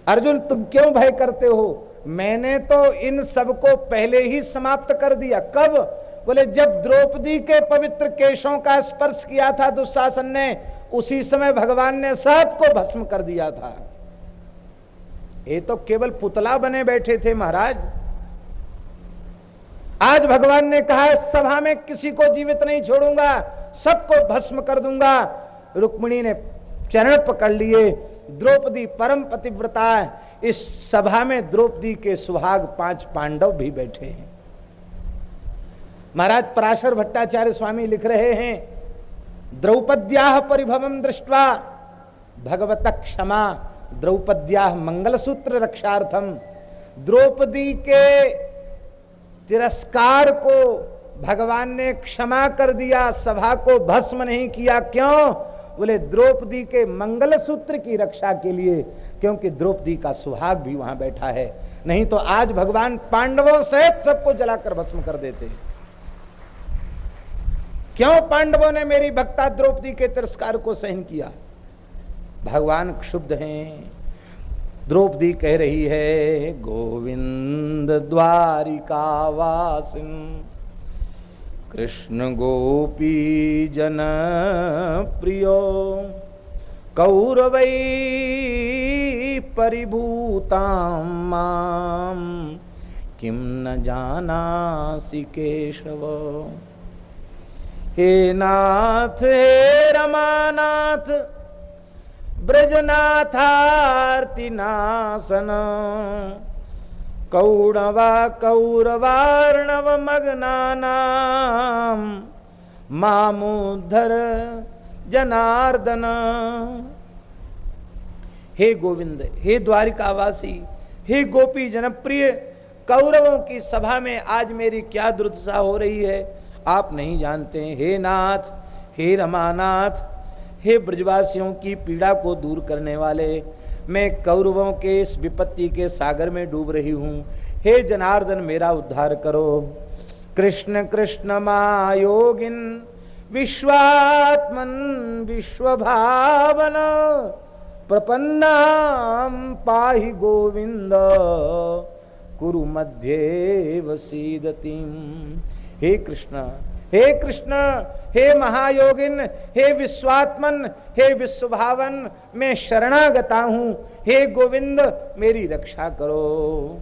अर्जुन तुम क्यों भय करते हो? मैंने तो इन सबको पहले ही समाप्त कर दिया। कब? बोले जब द्रौपदी के पवित्र केशों का स्पर्श किया था दुशासन ने, उसी समय भगवान ने सबको भस्म कर दिया था। ये तो केवल पुतला बने बैठे थे महाराज। आज भगवान ने कहा सभा में किसी को जीवित नहीं छोड़ूंगा, सबको भस्म कर दूंगा। रुक्मिणी ने चरण पकड़ लिए। द्रौपदी परम पतिव्रता है। इस सभा में द्रौपदी के सुहाग 5 पांडव भी बैठे हैं। महाराज पराशर भट्टाचार्य स्वामी लिख रहे हैं, द्रौपद्याः परिभवम दृष्ट्वा भगवत क्षमा द्रौपद्याः मंगलसूत्र रक्षार्थम। द्रौपदी के तिरस्कार को भगवान ने क्षमा कर दिया, सभा को भस्म नहीं किया। क्यों? बोले द्रौपदी के मंगलसूत्र की रक्षा के लिए, क्योंकि द्रौपदी का सुहाग भी वहां बैठा है। नहीं तो आज भगवान पांडवों सहित सबको जलाकर भस्म कर देते। क्यों पांडवों ने मेरी भक्ता द्रौपदी के तिरस्कार को सहन किया? भगवान क्षुब्ध हैं। द्रौपदी कह रही है, गोविंद द्वारिका वासिन कृष्ण गोपी जन प्रियो कौरवै परिभूतां मां किं न जानासि केशव। हे नाथ हे रमानाथ ब्रजनाथार्तिनाशन कौरवा कौरवार्णव मग्नानां मामुद्धर जनार्दन। हे गोविंद, हे द्वारिकावासी, हे गोपी जनप्रिय, कौरवों की सभा में आज मेरी क्या दुर्दशा हो रही है आप नहीं जानते। हे नाथ, हे रमानाथ, हे ब्रजवासियों की पीड़ा को दूर करने वाले, मैं कौरवों के इस विपत्ति के सागर में डूब रही हूँ। हे जनार्दन मेरा उद्धार करो। कृष्ण कृष्ण महायोगिन विश्वात्मन विश्वभावन प्रपन्नाम पाहि गोविंद कुरु मध्ये वसीदतिम। हे कृष्ण, हे कृष्ण, हे महायोगिन, हे विश्वात्मन, हे विश्वभावन, मैं शरणागता हूं। हे गोविंद मेरी रक्षा करो।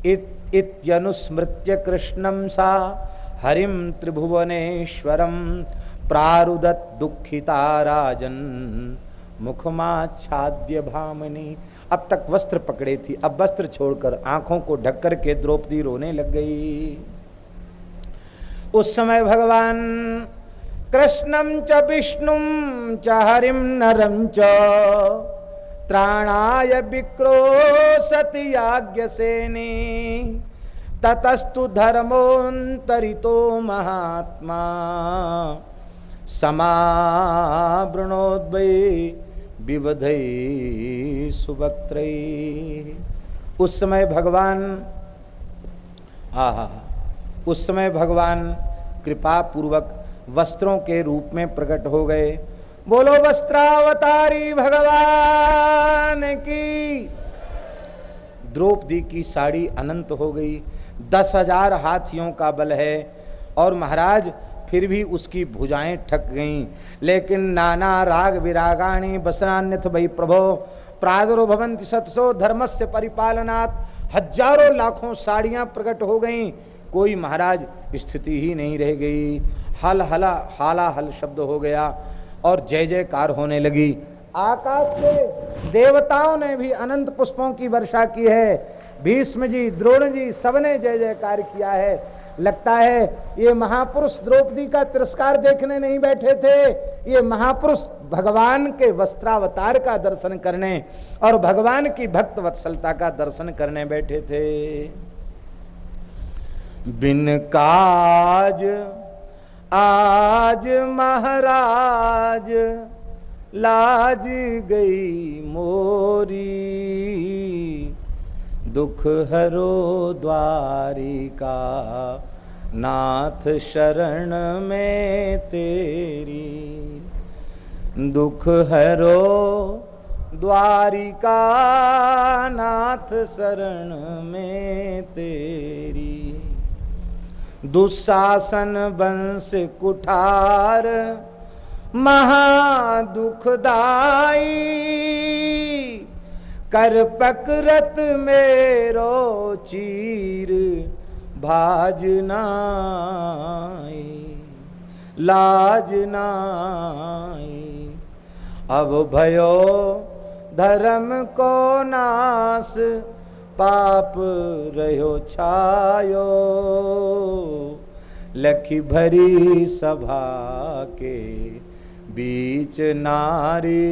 इत्यनुस्मृत्य कृष्णं सा हरिम त्रिभुवनेश्वरम प्रारुदत दुखिता राजन मुखमाच्छाद्य भामिनी। अब तक वस्त्र पकड़े थी, अब वस्त्र छोड़कर आंखों को ढक करके द्रौपदी रोने लग गई। उस समय भगवान कृष्णं च विष्णुं च हरिं नरं च त्राणाय विक्रोशति याज्ञसेनी ततस्तु धर्मोऽन्तरितो महात्मा समावृणोद्वै विवधै सुवक्त्रै। उस समय भगवान कृपा पूर्वक वस्त्रों के रूप में प्रकट हो गए। बोलो वस्त्रावतारी भगवान की। द्रौपदी की साड़ी अनंत हो गई, 10,000 हाथियों का बल है और महाराज फिर भी उसकी भुजाएं ठक गईं। लेकिन नाना राग विरागाणी वसनान्यथ भई प्रभो प्रादुर्भवन्ति शतसो धर्मस्य परिपालनात्। हजारों लाखों साड़ियां प्रकट हो गईं, कोई महाराज स्थिति ही नहीं रह गई। हल हला हाला हल शब्द हो गया और जय जयकार होने लगी। आकाश से देवताओं ने भी अनंत पुष्पों की वर्षा की है। भीष्म जी, द्रोण जी सबने जय जयकार किया है। लगता है ये महापुरुष द्रौपदी का तिरस्कार देखने नहीं बैठे थे, ये महापुरुष भगवान के वस्त्रावतार का दर्शन करने और भगवान की भक्त वत्सलता का दर्शन करने बैठे थे। बिन काज आज महाराज लाज गई मोरी, दुख हरो द्वारिका नाथ शरण में तेरी। दुख हरो द्वारिका नाथ शरण में तेरी। दुशासन वंश कुठार महा दुखदाई, कर पकरत मेरो चीर भाज नाई, लाज नाई। अब भयो धर्म को नाश, पाप रहो छायो, लखी भरी सभा के बीच नारी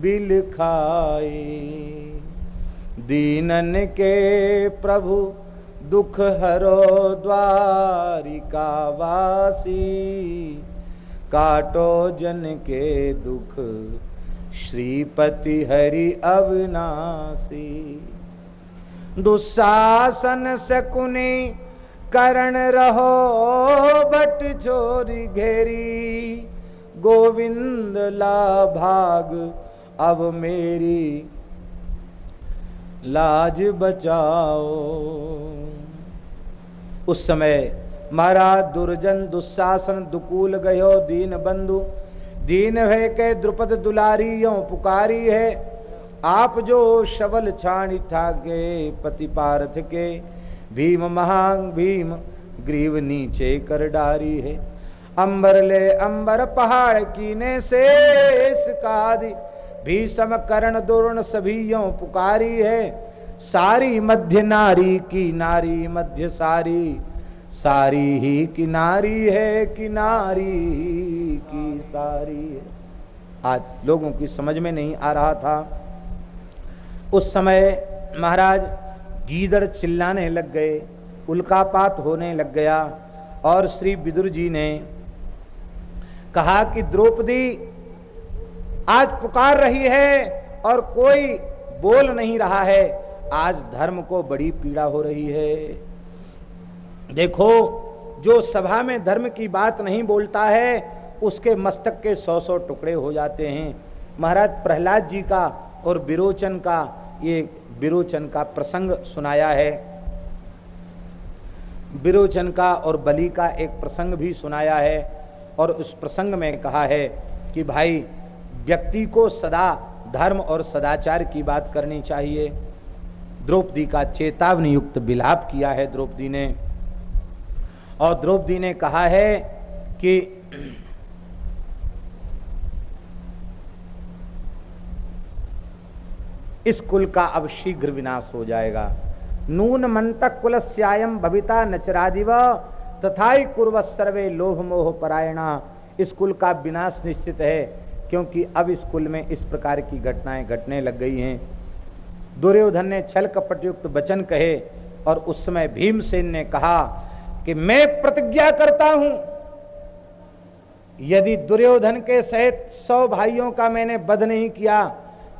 बिल खाए। दीनन के प्रभु दुख हरो द्वारिका वासी, काटो जन के दुख श्रीपति हरि अविनाशी। दुशासन शकुनी करण रहो बट चोरी घेरी, गोविंद ला भाग अब मेरी लाज बचाओ। उस समय महाराज दुर्जन दुशासन दुकूल गयो दीन बंधु, दीन है के द्रुपद दुलारी यो पुकारी है। आप जो शबल छाणी ठाके पति पार्थ के, भीम महांग भीम ग्रीव नीचे कर डारी है। अंबर ले अंबर पहाड़ कीने शेष कादि, भीषम करण दुर्ण सभी यों पुकारी है। सारी मध्य नारी की नारी मध्य सारी, सारी ही किनारी है किनारी की सारी है। आज लोगों की समझ में नहीं आ रहा था। उस समय महाराज गीदड़ चिल्लाने लग गए, उल्कापात होने लग गया और श्री विदुर जी ने कहा कि द्रौपदी आज पुकार रही है और कोई बोल नहीं रहा है, आज धर्म को बड़ी पीड़ा हो रही है। देखो, जो सभा में धर्म की बात नहीं बोलता है उसके मस्तक के 100-100 टुकड़े हो जाते हैं। महाराज प्रहलाद जी का और विरोचन का, ये विरोचन का प्रसंग सुनाया है, विरोचन का और बलि का एक प्रसंग भी सुनाया है। और उस प्रसंग में कहा है कि भाई व्यक्ति को सदा धर्म और सदाचार की बात करनी चाहिए। द्रौपदी का चेतावनी युक्त विलाप किया है द्रौपदी ने, और द्रौपदी ने कहा है कि इस कुल का अब शीघ्र विनाश हो जाएगा। नून मंतक कुलस्यायम भविता नचरादिव तथाई कुर्व सर्वे लोभ मोह परायणा। इस कुल का विनाश निश्चित है, क्योंकि अब इस कुल में इस प्रकार की घटनाएं घटने लग गई हैं। दुर्योधन ने छल कपट युक्त वचन कहे और उस समय भीमसेन ने कहा कि मैं प्रतिज्ञा करता हूं, यदि दुर्योधन के सहित 100 भाइयों का मैंने वध नहीं किया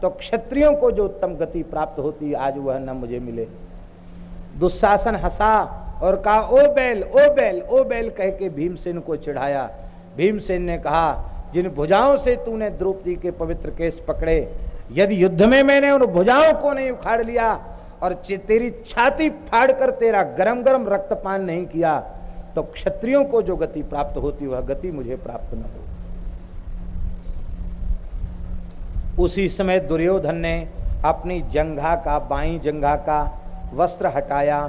तो क्षत्रियों को जो उत्तम गति प्राप्त होती आज वह न मुझे मिले। दुशासन हंसा और कहा ओ बैल ओ बैल ओ बैल कह के भीमसेन को चिढ़ाया। भीमसेन ने कहा जिन भुजाओं से तूने द्रौपदी के पवित्र केश पकड़े, यदि युद्ध में मैंने उन भुजाओं को नहीं उखाड़ लिया और तेरी छाती फाड़ कर तेरा गरम गरम रक्तपान नहीं किया तो क्षत्रियों को जो गति प्राप्त होती वह गति मुझे प्राप्त न हो। उसी समय दुर्योधन ने अपनी जंघा का, बाईं जंघा का वस्त्र हटाया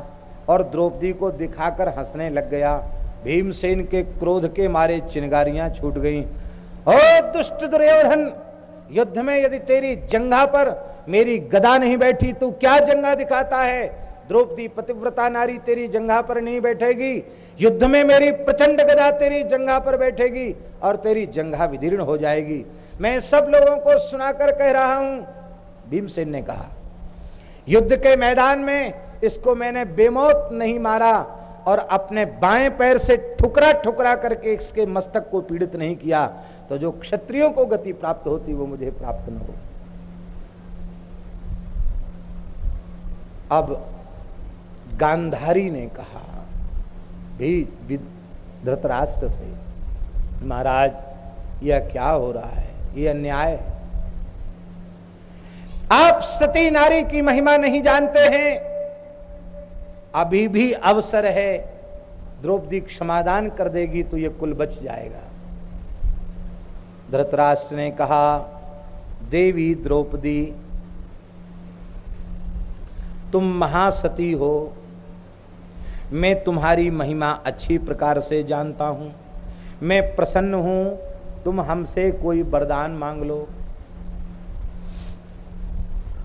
और द्रौपदी को दिखाकर हंसने लग गया। भीमसेन के क्रोध के मारे चिंगारियां छूट गईं। ओ दुष्ट दुर्योधन, युद्ध में यदि तेरी जंघा पर मेरी गदा नहीं बैठी तो क्या जंघा दिखाता है? द्रौपदी पतिव्रता नारी तेरी जंघा पर नहीं बैठेगी, युद्ध में मेरी प्रचंड गदा तेरी जंघा पर बैठेगी और तेरी जंघा विदीर्ण हो जाएगी। मैं सब लोगों को सुनाकर कह रहा हूं, भीमसेन ने कहा, युद्ध के मैदान में इसको मैंने बेमौत नहीं मारा और अपने बाएं पैर से ठुकरा ठुकरा करके इसके मस्तक को पीड़ित नहीं किया, तो जो क्षत्रियों को गति प्राप्त होती वो मुझे प्राप्त न हो। अब गांधारी ने कहा भी धृतराष्ट्र से, महाराज यह क्या हो रहा है, यह अन्याय है। आप सती नारी की महिमा नहीं जानते हैं, अभी भी अवसर है, द्रौपदी क्षमादान कर देगी तो यह कुल बच जाएगा। धृतराष्ट्र ने कहा, देवी द्रौपदी तुम महासती हो, मैं तुम्हारी महिमा अच्छी प्रकार से जानता हूं, मैं प्रसन्न हूं, तुम हमसे कोई वरदान मांग लो।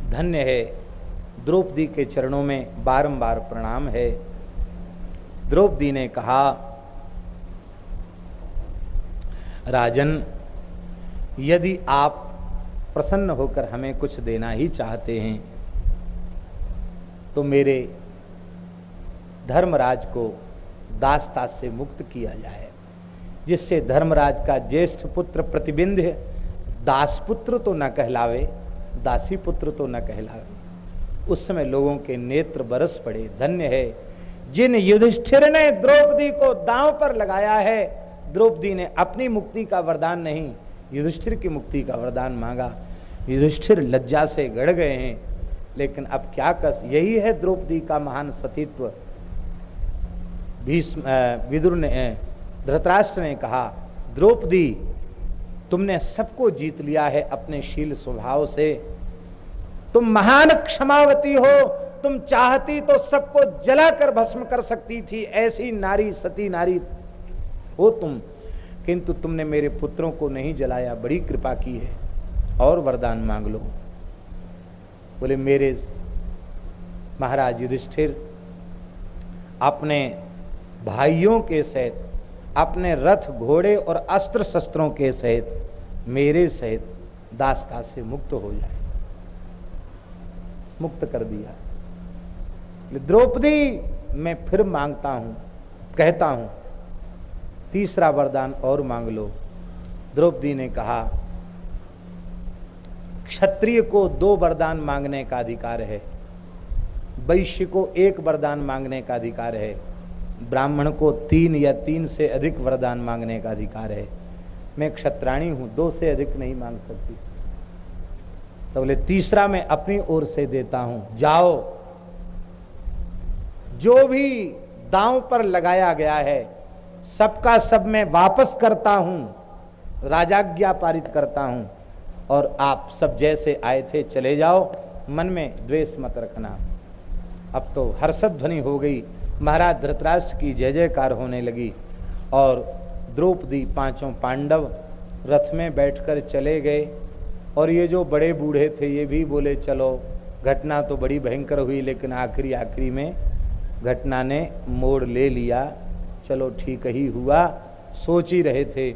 धन्य है, द्रौपदी के चरणों में बारंबार प्रणाम है। द्रौपदी ने कहा, राजन यदि आप प्रसन्न होकर हमें कुछ देना ही चाहते हैं तो मेरे धर्मराज को दासता से मुक्त किया जाए, जिससे धर्मराज का ज्येष्ठ पुत्र प्रतिबिंध्य दासपुत्र तो न कहलावे, दासी पुत्र तो न कहलावे। उस समय लोगों के नेत्र बरस पड़े। धन्य है जिन युधिष्ठिर ने द्रौपदी को दांव पर लगाया है। द्रौपदी ने अपनी मुक्ति का वरदान नहीं, युधिष्ठिर की मुक्ति का वरदान मांगा। युधिष्ठिर लज्जा से गड़ गए हैं, लेकिन अब क्या कस, यही है द्रौपदी का महान सतीत्व। विदुर ने, धृतराष्ट्र ने कहा, द्रौपदी तुमने सबको जीत लिया है अपने शील स्वभाव से, तुम महान क्षमावती हो, तुम चाहती तो सबको जलाकर भस्म कर सकती थी, ऐसी नारी सती नारी हो तुम, किंतु तुमने मेरे पुत्रों को नहीं जलाया, बड़ी कृपा की है, और वरदान मांग लो। बोले, मेरे महाराज युधिष्ठिर अपने भाइयों के सहित, अपने रथ घोड़े और अस्त्र शस्त्रों के सहित मेरे सहित दासता से मुक्त हो जाए। मुक्त कर दिया। द्रौपदी मैं फिर मांगता हूं, कहता हूं, तीसरा वरदान और मांग लो। द्रौपदी ने कहा, क्षत्रिय को 2 वरदान मांगने का अधिकार है, वैश्य को 1 वरदान मांगने का अधिकार है, ब्राह्मण को 3 या 3 से अधिक वरदान मांगने का अधिकार है। मैं क्षत्राणी हूं, 2 से अधिक नहीं मांग सकती। तो बोले, तीसरा मैं अपनी ओर से देता हूं, जाओ, जो भी दांव पर लगाया गया है सबका सब मैं वापस करता हूं, राजाज्ञा पारित करता हूं, और आप सब जैसे आए थे चले जाओ, मन में द्वेष मत रखना। अब तो हर्षध्वनि हो गई, महाराज धृतराष्ट्र की जय जयकार होने लगी, और द्रौपदी 5 पांडव रथ में बैठकर चले गए, और ये जो बड़े बूढ़े थे ये भी बोले चलो। घटना तो बड़ी भयंकर हुई, लेकिन आखिरी में घटना ने मोड़ ले लिया। चलो ठीक ही हुआ, सोच ही रहे थे।